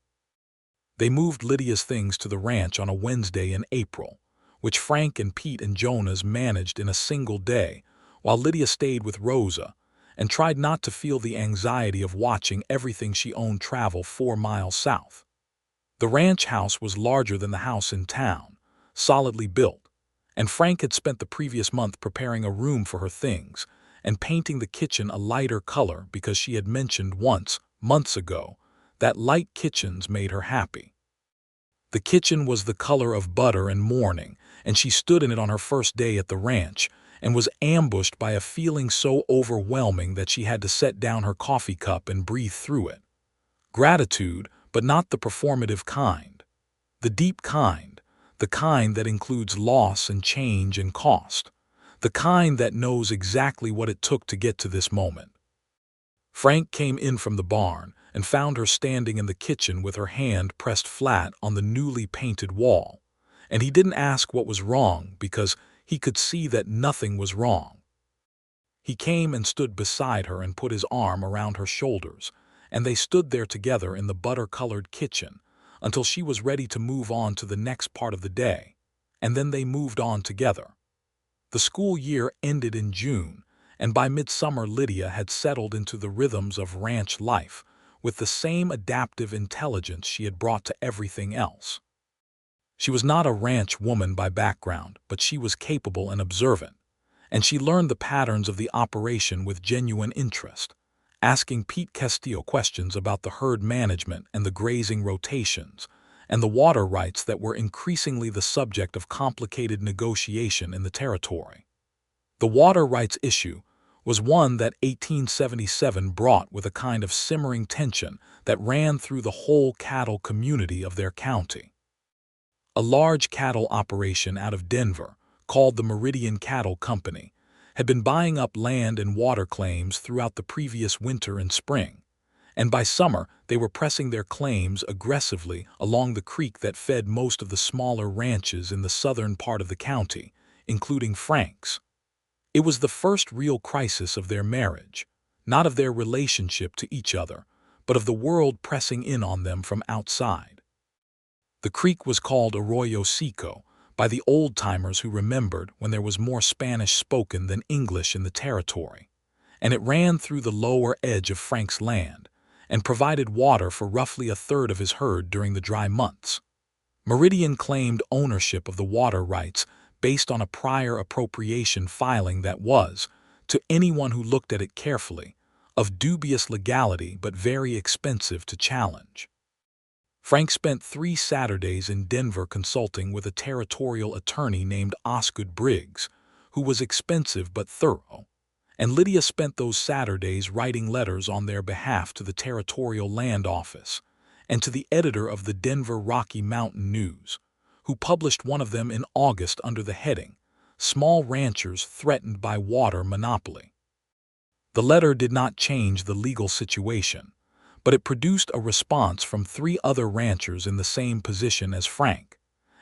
They moved Lydia's things to the ranch on a Wednesday in April, which Frank and Pete and Jonas managed in a single day, while Lydia stayed with Rosa and tried not to feel the anxiety of watching everything she owned travel 4 miles south. The ranch house was larger than the house in town, solidly built, and Frank had spent the previous month preparing a room for her things and painting the kitchen a lighter color because she had mentioned once, months ago, that light kitchens made her happy. The kitchen was the color of butter and mourning, and she stood in it on her first day at the ranch and was ambushed by a feeling so overwhelming that she had to set down her coffee cup and breathe through it. Gratitude, but not the performative kind. The deep kind, the kind that includes loss and change and cost, the kind that knows exactly what it took to get to this moment. Frank came in from the barn and found her standing in the kitchen with her hand pressed flat on the newly painted wall, and he didn't ask what was wrong because he could see that nothing was wrong. He came and stood beside her and put his arm around her shoulders, and they stood there together in the butter-colored kitchen until she was ready to move on to the next part of the day, and then they moved on together. The school year ended in June, and by midsummer Lydia had settled into the rhythms of ranch life with the same adaptive intelligence she had brought to everything else. She was not a ranch woman by background, but she was capable and observant, and she learned the patterns of the operation with genuine interest, asking Pete Castillo questions about the herd management and the grazing rotations, and the water rights that were increasingly the subject of complicated negotiation in the territory. The water rights issue was one that 1877 brought with a kind of simmering tension that ran through the whole cattle community of their county. A large cattle operation out of Denver, called the Meridian Cattle Company, had been buying up land and water claims throughout the previous winter and spring, and by summer they were pressing their claims aggressively along the creek that fed most of the smaller ranches in the southern part of the county, including Frank's. It was the first real crisis of their marriage, not of their relationship to each other, but of the world pressing in on them from outside. The creek was called Arroyo Seco by the old-timers who remembered when there was more Spanish spoken than English in the territory, and it ran through the lower edge of Frank's land and provided water for roughly a third of his herd during the dry months. Meridian claimed ownership of the water rights based on a prior appropriation filing that was, to anyone who looked at it carefully, of dubious legality but very expensive to challenge. Frank spent 3 Saturdays in Denver consulting with a territorial attorney named Osgood Briggs, who was expensive but thorough, and Lydia spent those Saturdays writing letters on their behalf to the Territorial Land Office and to the editor of the Denver Rocky Mountain News, who published one of them in August under the heading, "Small Ranchers Threatened by Water Monopoly." The letter did not change the legal situation, but it produced a response from 3 other ranchers in the same position as Frank,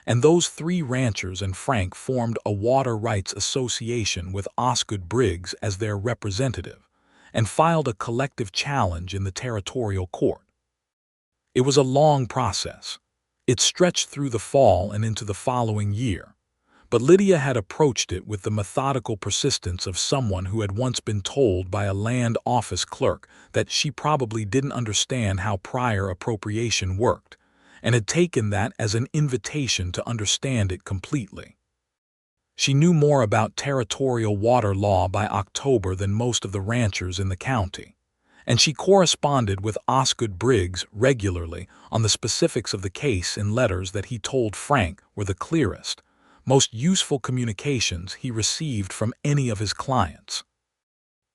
and those 3 ranchers and Frank formed a water rights association with Osgood Briggs as their representative and filed a collective challenge in the territorial court. It was a long process. It stretched through the fall and into the following year, but Lydia had approached it with the methodical persistence of someone who had once been told by a land office clerk that she probably didn't understand how prior appropriation worked, and had taken that as an invitation to understand it completely. She knew more about territorial water law by October than most of the ranchers in the county, and she corresponded with Osgood Briggs regularly on the specifics of the case in letters that he told Frank were the clearest, most useful communications he received from any of his clients.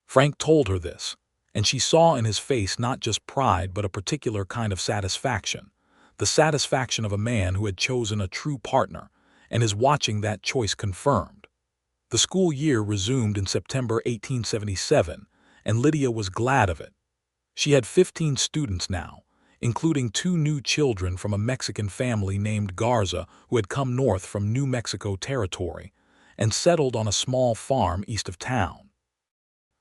Frank told her this, and she saw in his face not just pride but a particular kind of satisfaction, the satisfaction of a man who had chosen a true partner and is watching that choice confirmed. The school year resumed in September 1877, and Lydia was glad of it. She had 15 students now, including 2 new children from a Mexican family named Garza who had come north from New Mexico Territory and settled on a small farm east of town.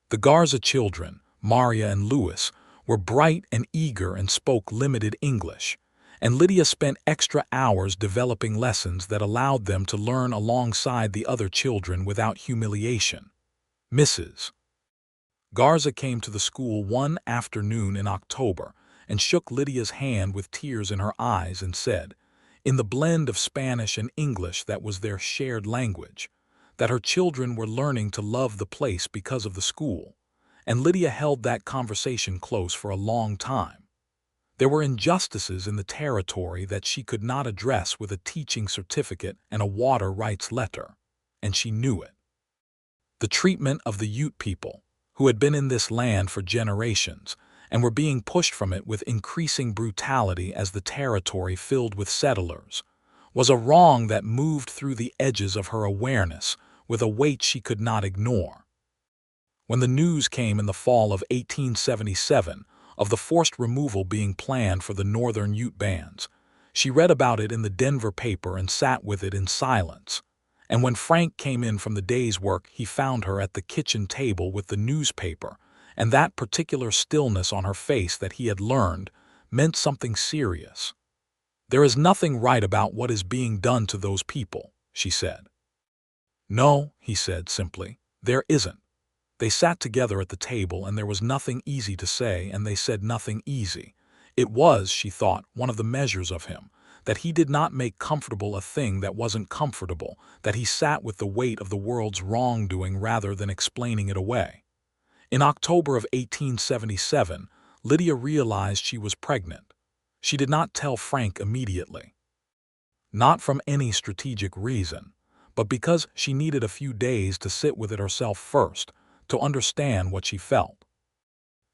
The Garza children, Maria and Louis, were bright and eager and spoke limited English, and Lydia spent extra hours developing lessons that allowed them to learn alongside the other children without humiliation. Mrs. Garza came to the school one afternoon in October and shook Lydia's hand with tears in her eyes and said, in the blend of Spanish and English that was their shared language, that her children were learning to love the place because of the school, and Lydia held that conversation close for a long time. There were injustices in the territory that she could not address with a teaching certificate and a water rights letter, and she knew it. The treatment of the Ute people, who had been in this land for generations and were being pushed from it with increasing brutality as the territory filled with settlers, was a wrong that moved through the edges of her awareness with a weight she could not ignore. When the news came in the fall of 1877 of the forced removal being planned for the northern Ute bands, she read about it in the Denver paper and sat with it in silence. And when Frank came in from the day's work, he found her at the kitchen table with the newspaper, and that particular stillness on her face that he had learned meant something serious. "There is nothing right about what is being done to those people," she said. "No," he said simply, "there isn't." They sat together at the table, and there was nothing easy to say, and they said nothing easy. It was, she thought, one of the measures of him, that he did not make comfortable a thing that wasn't comfortable, that he sat with the weight of the world's wrongdoing rather than explaining it away. In October of 1877, Lydia realized she was pregnant. She did not tell Frank immediately. Not from any strategic reason, but because she needed a few days to sit with it herself first, to understand what she felt.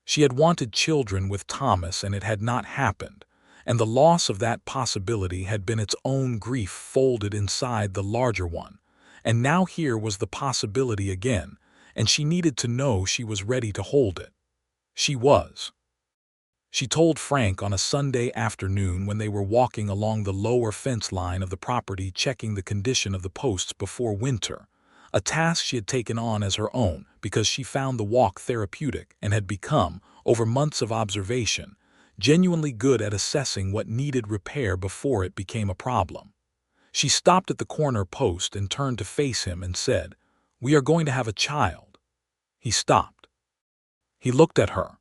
She had wanted children with Thomas, and it had not happened, and the loss of that possibility had been its own grief folded inside the larger one, and now here was the possibility again, and she needed to know she was ready to hold it. She was. She told Frank on a Sunday afternoon when they were walking along the lower fence line of the property checking the condition of the posts before winter, a task she had taken on as her own because she found the walk therapeutic and had become, over months of observation, genuinely good at assessing what needed repair before it became a problem. She stopped at the corner post and turned to face him and said, "We are going to have a child." He stopped. He looked at her,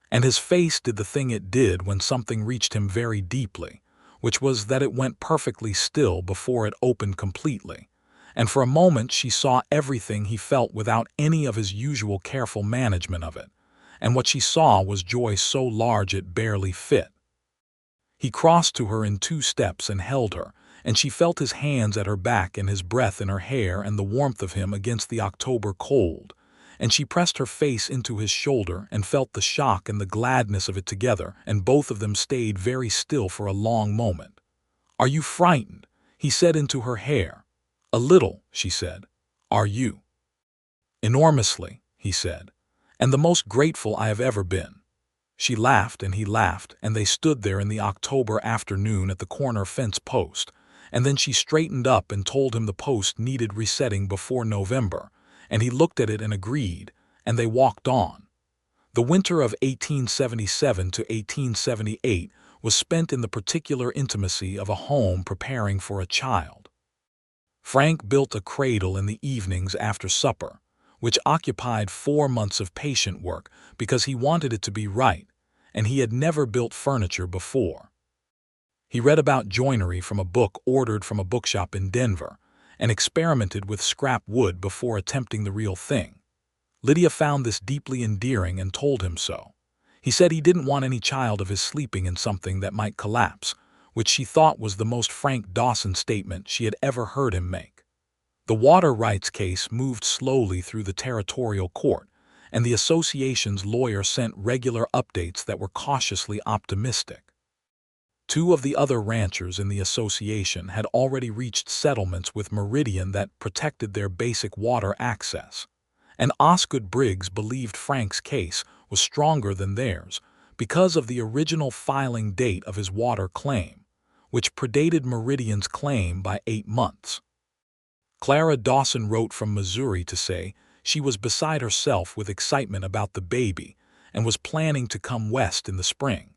and his face did the thing it did when something reached him very deeply, which was that it went perfectly still before it opened completely. And for a moment she saw everything he felt without any of his usual careful management of it, and what she saw was joy so large it barely fit. He crossed to her in 2 steps and held her, and she felt his hands at her back and his breath in her hair and the warmth of him against the October cold, and she pressed her face into his shoulder and felt the shock and the gladness of it together, and both of them stayed very still for a long moment. "Are you frightened?" he said into her hair. "A little," she said. "Are you?" "Enormously," he said, "and the most grateful I have ever been." She laughed and he laughed, and they stood there in the October afternoon at the corner fence post, and then she straightened up and told him the post needed resetting before November, and he looked at it and agreed, and they walked on. The winter of 1877 to 1878 was spent in the particular intimacy of a home preparing for a child. Frank built a cradle in the evenings after supper, which occupied 4 months of patient work because he wanted it to be right, and he had never built furniture before. He read about joinery from a book ordered from a bookshop in Denver, and experimented with scrap wood before attempting the real thing. Lydia found this deeply endearing and told him so. He said he didn't want any child of his sleeping in something that might collapse, which she thought was the most frank Dawson statement she had ever heard him make. The water rights case moved slowly through the territorial court, and the association's lawyer sent regular updates that were cautiously optimistic. 2 of the other ranchers in the association had already reached settlements with Meridian that protected their basic water access, and Osgood Briggs believed Frank's case was stronger than theirs because of the original filing date of his water claim, which predated Meridian's claim by 8 months. Clara Dawson wrote from Missouri to say she was beside herself with excitement about the baby and was planning to come west in the spring.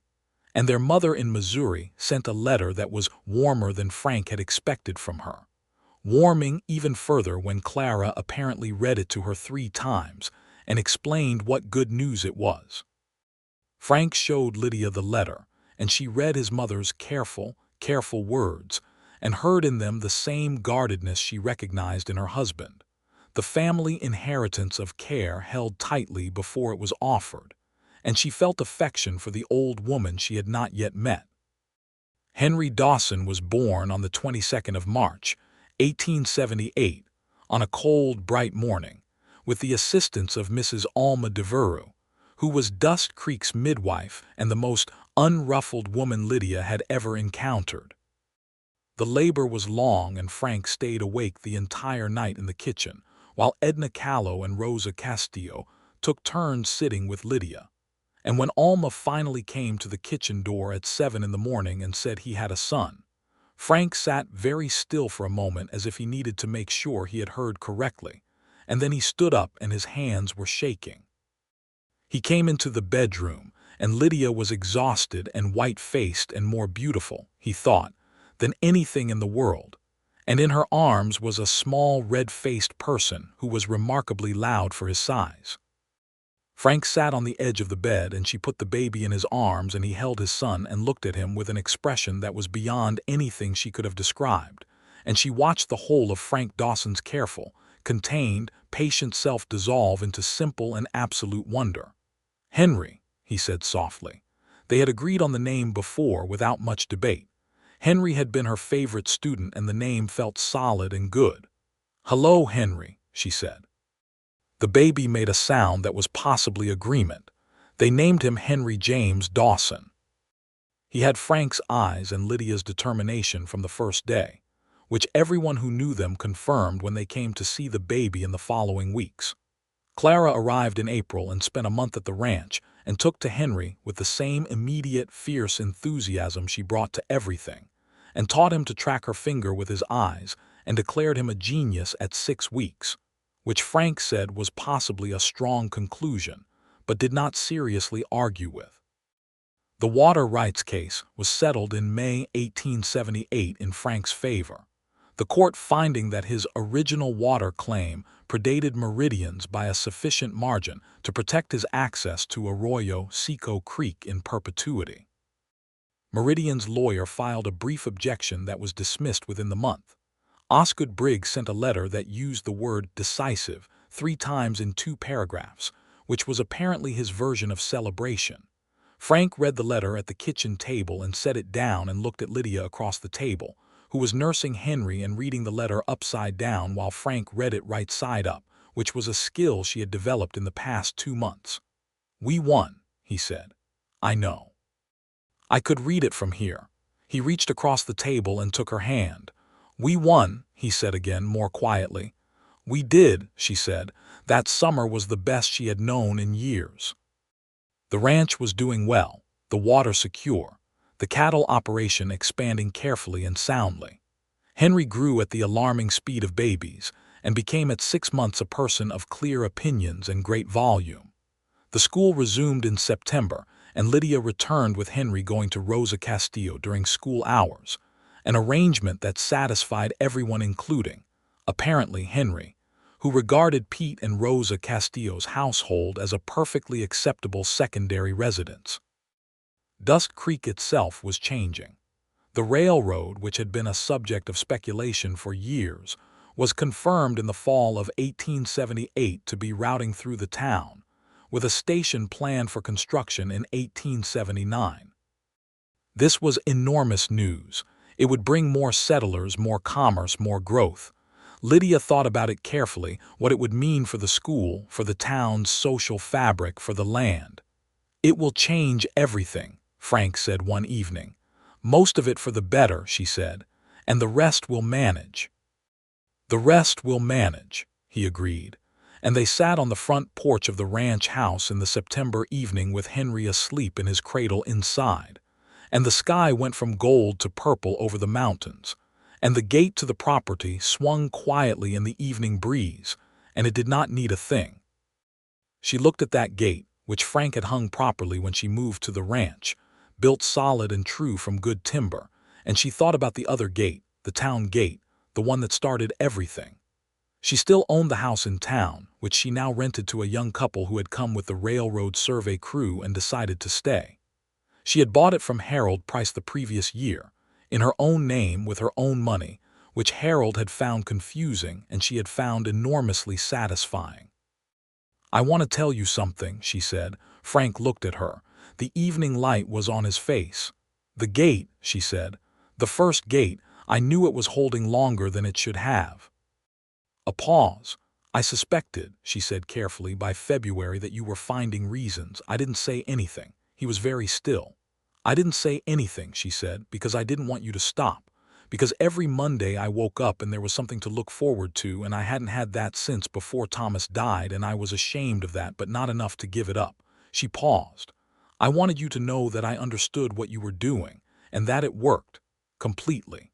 And their mother in Missouri sent a letter that was warmer than Frank had expected from her, warming even further when Clara apparently read it to her 3 times and explained what good news it was. Frank showed Lydia the letter, and she read his mother's careful words and heard in them the same guardedness she recognized in her husband, the family inheritance of care held tightly before it was offered, and she felt affection for the old woman she had not yet met. Henry Dawson was born on the 22nd of March, 1878, on a cold, bright morning, with the assistance of Mrs. Alma Devereux, who was Dust Creek's midwife and the most unruffled woman Lydia had ever encountered. The labor was long, and Frank stayed awake the entire night in the kitchen, while Edna Callow and Rosa Castillo took turns sitting with Lydia. And when Alma finally came to the kitchen door at 7 in the morning and said he had a son, Frank sat very still for a moment as if he needed to make sure he had heard correctly, and then he stood up and his hands were shaking. He came into the bedroom, and Lydia was exhausted and white-faced and more beautiful, he thought, than anything in the world, and in her arms was a small red-faced person who was remarkably loud for his size. Frank sat on the edge of the bed, and she put the baby in his arms, and he held his son and looked at him with an expression that was beyond anything she could have described, and she watched the whole of Frank Dawson's careful, contained, patient self dissolve into simple and absolute wonder. "Henry," he said softly. They had agreed on the name before without much debate. Henry had been her favorite student, and the name felt solid and good. "Hello, Henry," she said. The baby made a sound that was possibly agreement. They named him Henry James Dawson. He had Frank's eyes and Lydia's determination from the first day, which everyone who knew them confirmed when they came to see the baby in the following weeks. Clara arrived in April and spent a month at the ranch and took to Henry with the same immediate, fierce enthusiasm she brought to everything, and taught him to track her finger with his eyes and declared him a genius at 6 weeks, which Frank said was possibly a strong conclusion, but did not seriously argue with. The water rights case was settled in May 1878 in Frank's favor, the court finding that his original water claim predated meridians by a sufficient margin to protect his access to Arroyo Seco Creek in perpetuity. Meridian's lawyer filed a brief objection that was dismissed within the month. Osgood Briggs sent a letter that used the word decisive 3 times in 2 paragraphs, which was apparently his version of celebration. Frank read the letter at the kitchen table and set it down and looked at Lydia across the table, who was nursing Henry and reading the letter upside down while Frank read it right side up, which was a skill she had developed in the past 2 months. "We won," he said. "I know. I could read it from here." He reached across the table and took her hand. "We won," he said again, more quietly. "We did," she said. That summer was the best she had known in years. The ranch was doing well, the water secure, the cattle operation expanding carefully and soundly. Henry grew at the alarming speed of babies and became at 6 months a person of clear opinions and great volume. The school resumed in September, and Lydia returned with Henry going to Rosa Castillo during school hours, an arrangement that satisfied everyone including, apparently, Henry, who regarded Pete and Rosa Castillo's household as a perfectly acceptable secondary residence. Dust Creek itself was changing. The railroad, which had been a subject of speculation for years, was confirmed in the fall of 1878 to be routing through the town, with a station planned for construction in 1879. This was enormous news. It would bring more settlers, more commerce, more growth. Lydia thought about it carefully, what it would mean for the school, for the town's social fabric, for the land. "It will change everything," Frank said one evening. "Most of it for the better," she said, "and the rest will manage." "The rest will manage," he agreed, and they sat on the front porch of the ranch house in the September evening with Henry asleep in his cradle inside, and the sky went from gold to purple over the mountains, and the gate to the property swung quietly in the evening breeze, and it did not need a thing. She looked at that gate, which Frank had hung properly when she moved to the ranch, built solid and true from good timber, and she thought about the other gate, the town gate, the one that started everything. She still owned the house in town, which she now rented to a young couple who had come with the railroad survey crew and decided to stay. She had bought it from Harold Price the previous year, in her own name with her own money, which Harold had found confusing and she had found enormously satisfying. "I want to tell you something," she said. Frank looked at her. The evening light was on his face. "The gate," she said. "The first gate, I knew it was holding longer than it should have." A pause. "I suspected," she said carefully, "by February that you were finding reasons. I didn't say anything." He was very still. "I didn't say anything," she said, "because I didn't want you to stop. Because every Monday I woke up and there was something to look forward to, and I hadn't had that since before Thomas died, and I was ashamed of that, but not enough to give it up." She paused. "I wanted you to know that I understood what you were doing, and that it worked. Completely."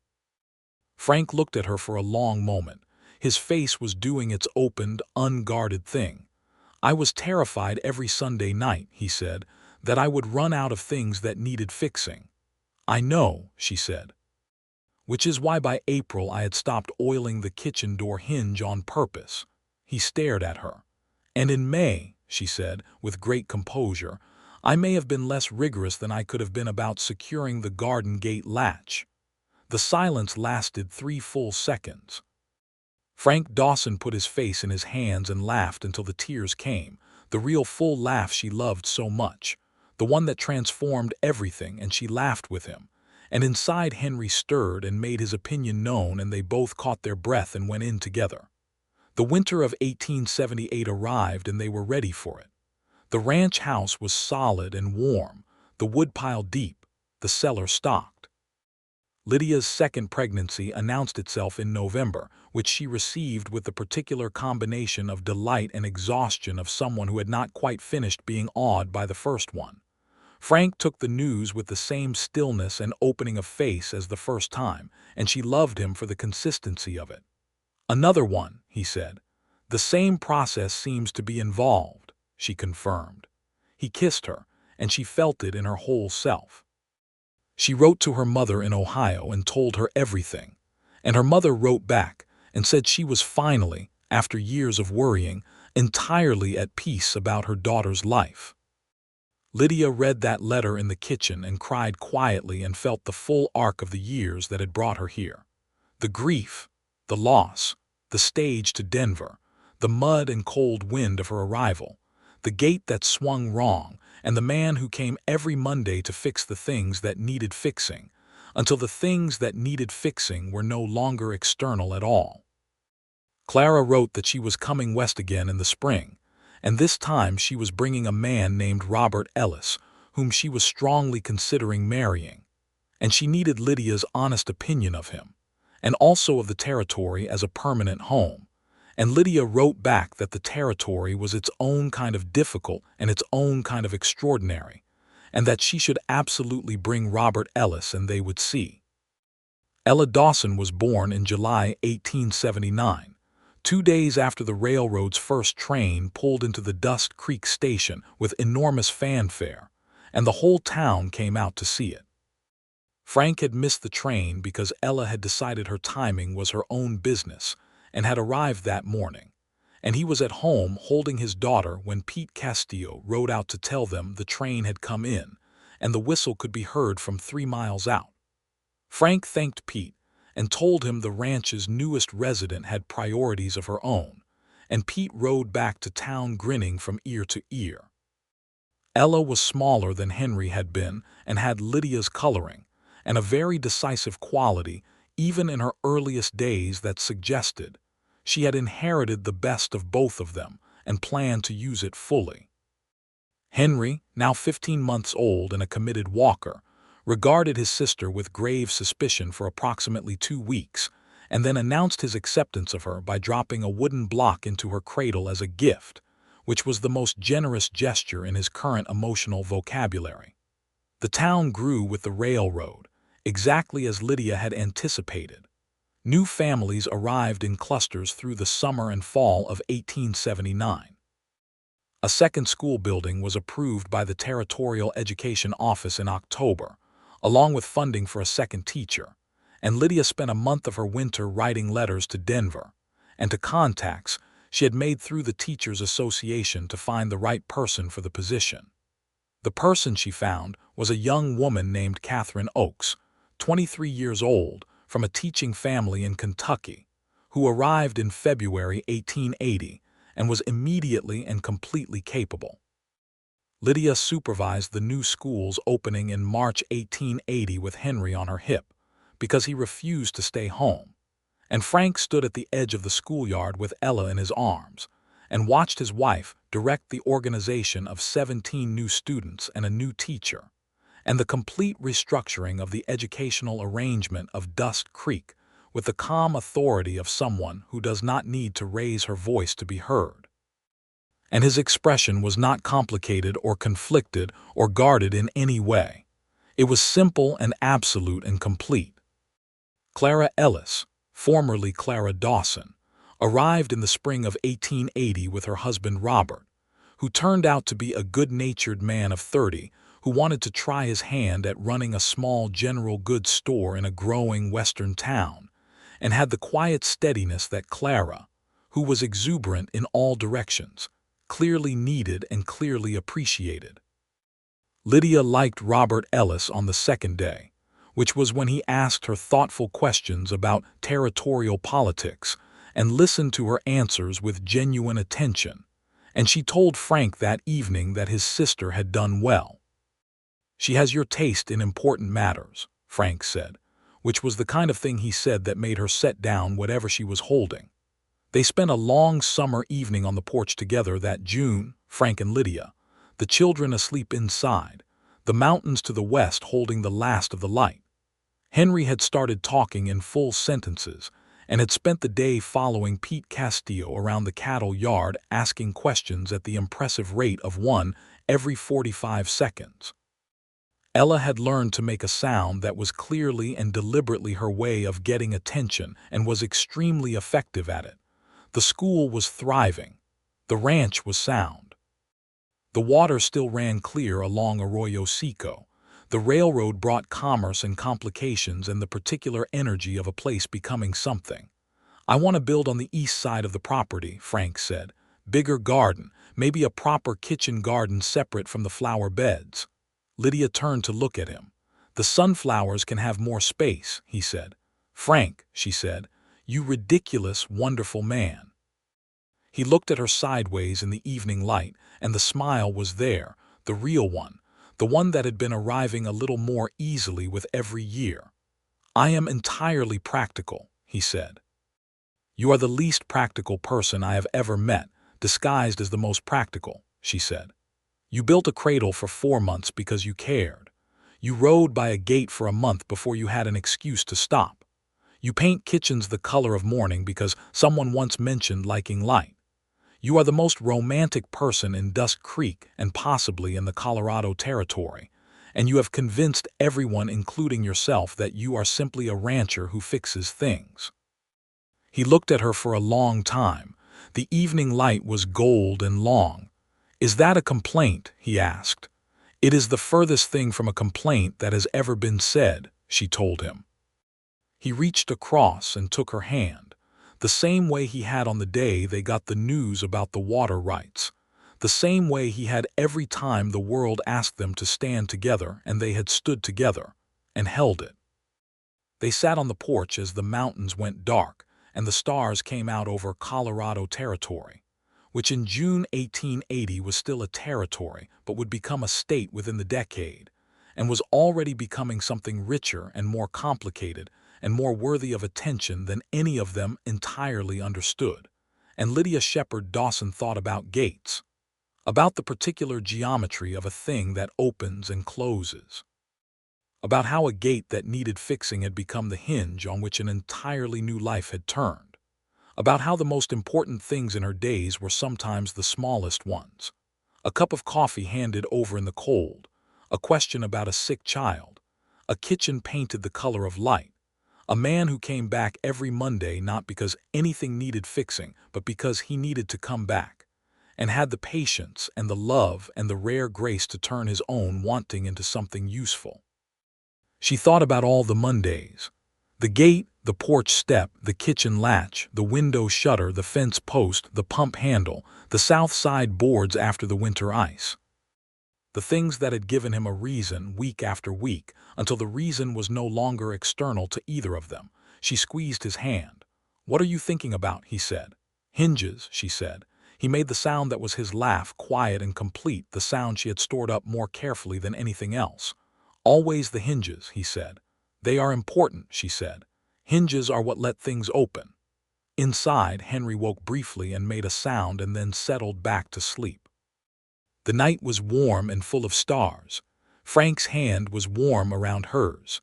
Frank looked at her for a long moment. His face was doing its opened, unguarded thing. "I was terrified every Sunday night," he said, "that I would run out of things that needed fixing." "I know," she said. "Which is why by April I had stopped oiling the kitchen door hinge on purpose." He stared at her. "And in May," she said, with great composure, "I may have been less rigorous than I could have been about securing the garden gate latch." The silence lasted 3 full seconds. Frank Dawson put his face in his hands and laughed until the tears came, the real full laugh she loved so much, the one that transformed everything, and she laughed with him. And inside Henry stirred and made his opinion known, and they both caught their breath and went in together. The winter of 1878 arrived and they were ready for it. The ranch house was solid and warm, the woodpile deep, the cellar stocked. Lydia's second pregnancy announced itself in November, which she received with the particular combination of delight and exhaustion of someone who had not quite finished being awed by the first one. Frank took the news with the same stillness and opening of face as the first time, and she loved him for the consistency of it. "Another one," he said. "The same process seems to be involved," she confirmed. He kissed her, and she felt it in her whole self. She wrote to her mother in Ohio and told her everything, and her mother wrote back and said she was finally, after years of worrying, entirely at peace about her daughter's life. Lydia read that letter in the kitchen and cried quietly and felt the full arc of the years that had brought her here. The grief, the loss, the stage to Denver, the mud and cold wind of her arrival, the gate that swung wrong, and the man who came every Monday to fix the things that needed fixing, until the things that needed fixing were no longer external at all. Clara wrote that she was coming west again in the spring, and this time she was bringing a man named Robert Ellis, whom she was strongly considering marrying, and she needed Lydia's honest opinion of him, and also of the territory as a permanent home. And Lydia wrote back that the territory was its own kind of difficult and its own kind of extraordinary, and that she should absolutely bring Robert Ellis and they would see. Ella Dawson was born in July 1879, 2 days after the railroad's first train pulled into the Dust Creek station with enormous fanfare, and the whole town came out to see it. Frank had missed the train because Ella had decided her timing was her own business, and had arrived that morning, and he was at home holding his daughter when Pete Castillo rode out to tell them the train had come in, and the whistle could be heard from 3 miles out. Frank thanked Pete and told him the ranch's newest resident had priorities of her own, and Pete rode back to town grinning from ear to ear. Ella was smaller than Henry had been and had Lydia's coloring, and a very decisive quality, even in her earliest days, that suggested she had inherited the best of both of them and planned to use it fully. Henry, now 15 months old and a committed walker, regarded his sister with grave suspicion for approximately 2 weeks, and then announced his acceptance of her by dropping a wooden block into her cradle as a gift, which was the most generous gesture in his current emotional vocabulary. The town grew with the railroad, exactly as Lydia had anticipated. New families arrived in clusters through the summer and fall of 1879. A second school building was approved by the Territorial Education Office in October, along with funding for a second teacher, and Lydia spent a month of her winter writing letters to Denver and to contacts she had made through the Teachers Association to find the right person for the position. The person she found was a young woman named Catherine Oakes, 23 years old, from a teaching family in Kentucky, who arrived in February 1880 and was immediately and completely capable. Lydia supervised the new school's opening in March 1880 with Henry on her hip, because he refused to stay home, and Frank stood at the edge of the schoolyard with Ella in his arms and watched his wife direct the organization of 17 new students and a new teacher, and the complete restructuring of the educational arrangement of Dust Creek with the calm authority of someone who does not need to raise her voice to be heard. And his expression was not complicated or conflicted or guarded in any way. It was simple and absolute and complete. Clara Ellis, formerly Clara Dawson, arrived in the spring of 1880 with her husband Robert, who turned out to be a good-natured man of 30 who wanted to try his hand at running a small general goods store in a growing western town, and had the quiet steadiness that Clara, who was exuberant in all directions, clearly needed and clearly appreciated. Lydia liked Robert Ellis on the second day, which was when he asked her thoughtful questions about territorial politics and listened to her answers with genuine attention, and she told Frank that evening that his sister had done well. "She has your taste in important matters," Frank said, which was the kind of thing he said that made her set down whatever she was holding. They spent a long summer evening on the porch together that June, Frank and Lydia, the children asleep inside, the mountains to the west holding the last of the light. Henry had started talking in full sentences and had spent the day following Pete Castillo around the cattle yard asking questions at the impressive rate of one every 45 seconds. Ella had learned to make a sound that was clearly and deliberately her way of getting attention and was extremely effective at it. The school was thriving. The ranch was sound. The water still ran clear along Arroyo Seco. The railroad brought commerce and complications and the particular energy of a place becoming something. "I want to build on the east side of the property," Frank said. "Bigger garden, maybe a proper kitchen garden separate from the flower beds." Lydia turned to look at him. "The sunflowers can have more space," he said. "Frank," she said, "you ridiculous, wonderful man." He looked at her sideways in the evening light, and the smile was there, the real one, the one that had been arriving a little more easily with every year. "I am entirely practical," he said. "You are the least practical person I have ever met, disguised as the most practical," she said. "You built a cradle for 4 months because you cared. You rode by a gate for a month before you had an excuse to stop. You paint kitchens the color of morning because someone once mentioned liking light. You are the most romantic person in Dust Creek and possibly in the Colorado Territory, and you have convinced everyone, including yourself, that you are simply a rancher who fixes things." He looked at her for a long time. The evening light was gold and long. "Is that a complaint?" he asked. "It is the furthest thing from a complaint that has ever been said," she told him. He reached across and took her hand, the same way he had on the day they got the news about the water rights, the same way he had every time the world asked them to stand together and they had stood together, and held it. They sat on the porch as the mountains went dark and the stars came out over Colorado Territory, which in June 1880 was still a territory but would become a state within the decade, and was already becoming something richer and more complicated and more worthy of attention than any of them entirely understood. And Lydia Shepard Dawson thought about gates, about the particular geometry of a thing that opens and closes, about how a gate that needed fixing had become the hinge on which an entirely new life had turned, about how the most important things in her days were sometimes the smallest ones: a cup of coffee handed over in the cold, a question about a sick child, a kitchen painted the color of light, a man who came back every Monday not because anything needed fixing, but because he needed to come back, and had the patience and the love and the rare grace to turn his own wanting into something useful. She thought about all the Mondays. The gate, the porch step, the kitchen latch, the window shutter, the fence post, the pump handle, the south side boards after the winter ice. The things that had given him a reason week after week, until the reason was no longer external to either of them. She squeezed his hand. "What are you thinking about?" he said. "Hinges," she said. He made the sound that was his laugh, quiet and complete, the sound she had stored up more carefully than anything else. "Always the hinges," he said. "They are important," she said. "Hinges are what let things open." Inside, Henry woke briefly and made a sound and then settled back to sleep. The night was warm and full of stars. Frank's hand was warm around hers.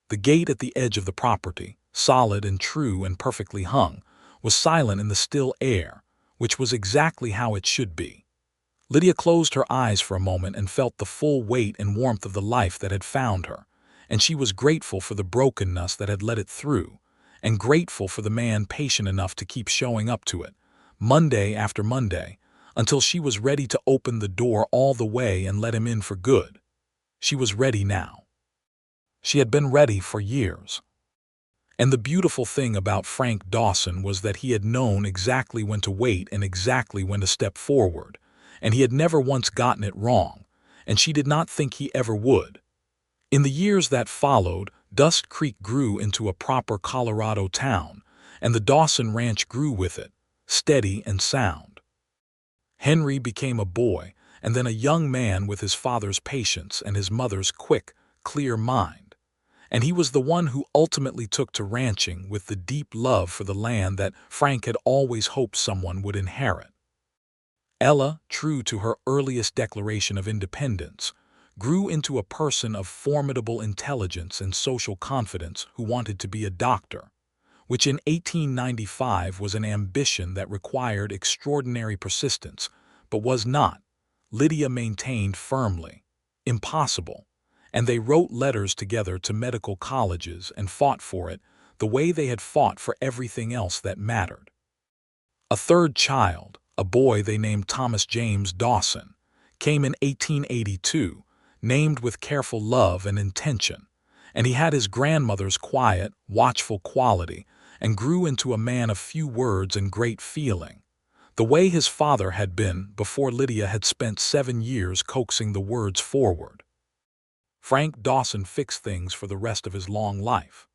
The gate at the edge of the property, solid and true and perfectly hung, was silent in the still air, which was exactly how it should be. Lydia closed her eyes for a moment and felt the full weight and warmth of the life that had found her, and she was grateful for the brokenness that had let it through, and grateful for the man patient enough to keep showing up to it, Monday after Monday, until she was ready to open the door all the way and let him in for good. She was ready now. She had been ready for years. And the beautiful thing about Frank Dawson was that he had known exactly when to wait and exactly when to step forward, and he had never once gotten it wrong, and she did not think he ever would. In the years that followed, Dust Creek grew into a proper Colorado town, and the Dawson Ranch grew with it, steady and sound. Henry became a boy, and then a young man with his father's patience and his mother's quick, clear mind. And he was the one who ultimately took to ranching with the deep love for the land that Frank had always hoped someone would inherit. Ella, true to her earliest declaration of independence, grew into a person of formidable intelligence and social confidence who wanted to be a doctor, which in 1895 was an ambition that required extraordinary persistence, but was not, Lydia maintained firmly, impossible, and they wrote letters together to medical colleges and fought for it the way they had fought for everything else that mattered. A third child, a boy they named Thomas James Dawson, came in 1882, named with careful love and intention, and he had his grandmother's quiet, watchful quality and grew into a man of few words and great feeling, the way his father had been before Lydia had spent 7 years coaxing the words forward. Frank Dawson fixed things for the rest of his long life,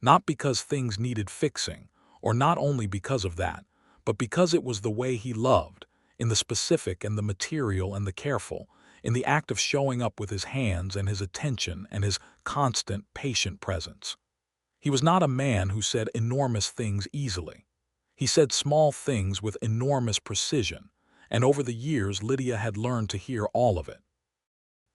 not because things needed fixing, or not only because of that, but because it was the way he loved, in the specific and the material and the careful, in the act of showing up with his hands and his attention and his constant, patient presence. He was not a man who said enormous things easily. He said small things with enormous precision, and over the years Lydia had learned to hear all of it.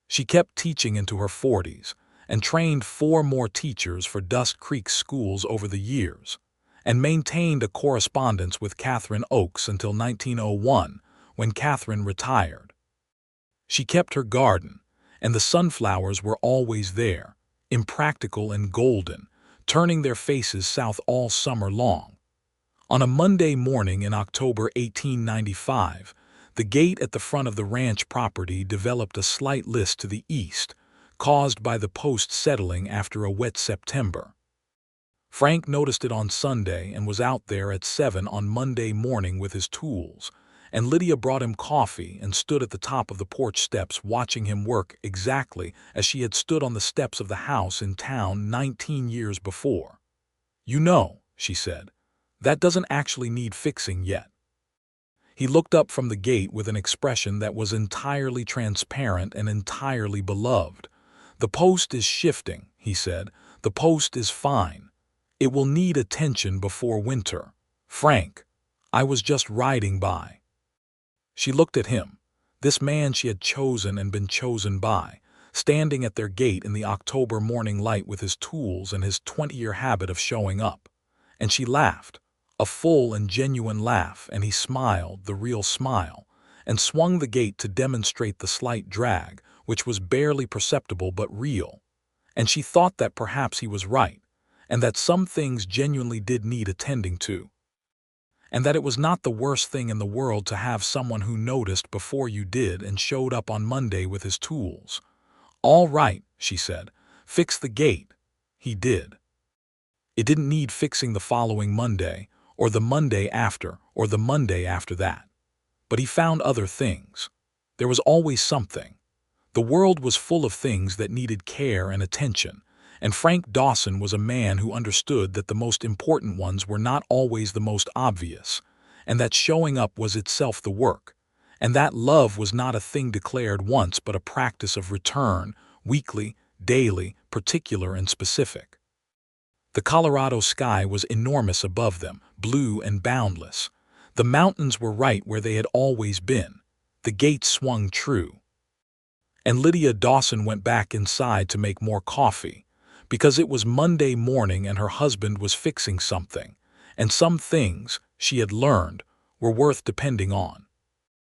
She kept teaching into her 40s, and trained 4 more teachers for Dust Creek schools over the years, and maintained a correspondence with Catherine Oakes until 1901, when Catherine retired. She kept her garden, and the sunflowers were always there, impractical and golden, turning their faces south all summer long. On a Monday morning in October 1895, the gate at the front of the ranch property developed a slight list to the east, caused by the post settling after a wet September. Frank noticed it on Sunday and was out there at 7 on Monday morning with his tools, and Lydia brought him coffee and stood at the top of the porch steps watching him work exactly as she had stood on the steps of the house in town 19 years before. "You know," she said, "that doesn't actually need fixing yet." He looked up from the gate with an expression that was entirely transparent and entirely beloved. "The post is shifting," he said. "The post is fine. It will need attention before winter. Frank, I was just riding by." She looked at him, this man she had chosen and been chosen by, standing at their gate in the October morning light with his tools and his 20-year habit of showing up. And she laughed, a full and genuine laugh, and he smiled, the real smile, and swung the gate to demonstrate the slight drag, which was barely perceptible but real. And she thought that perhaps he was right, and that some things genuinely did need attending to. and that it was not the worst thing in the world to have someone who noticed before you did and showed up on Monday with his tools. "All right," she said, "fix the gate." He did. It didn't need fixing the following Monday, or the Monday after, or the Monday after that. But he found other things. There was always something. The world was full of things that needed care and attention, and Frank Dawson was a man who understood that the most important ones were not always the most obvious, and that showing up was itself the work, and that love was not a thing declared once but a practice of return, weekly, daily, particular and specific. The Colorado sky was enormous above them, blue and boundless. The mountains were right where they had always been. The gates swung true. And Lydia Dawson went back inside to make more coffee, because it was Monday morning and her husband was fixing something, and some things, she had learned, were worth depending on.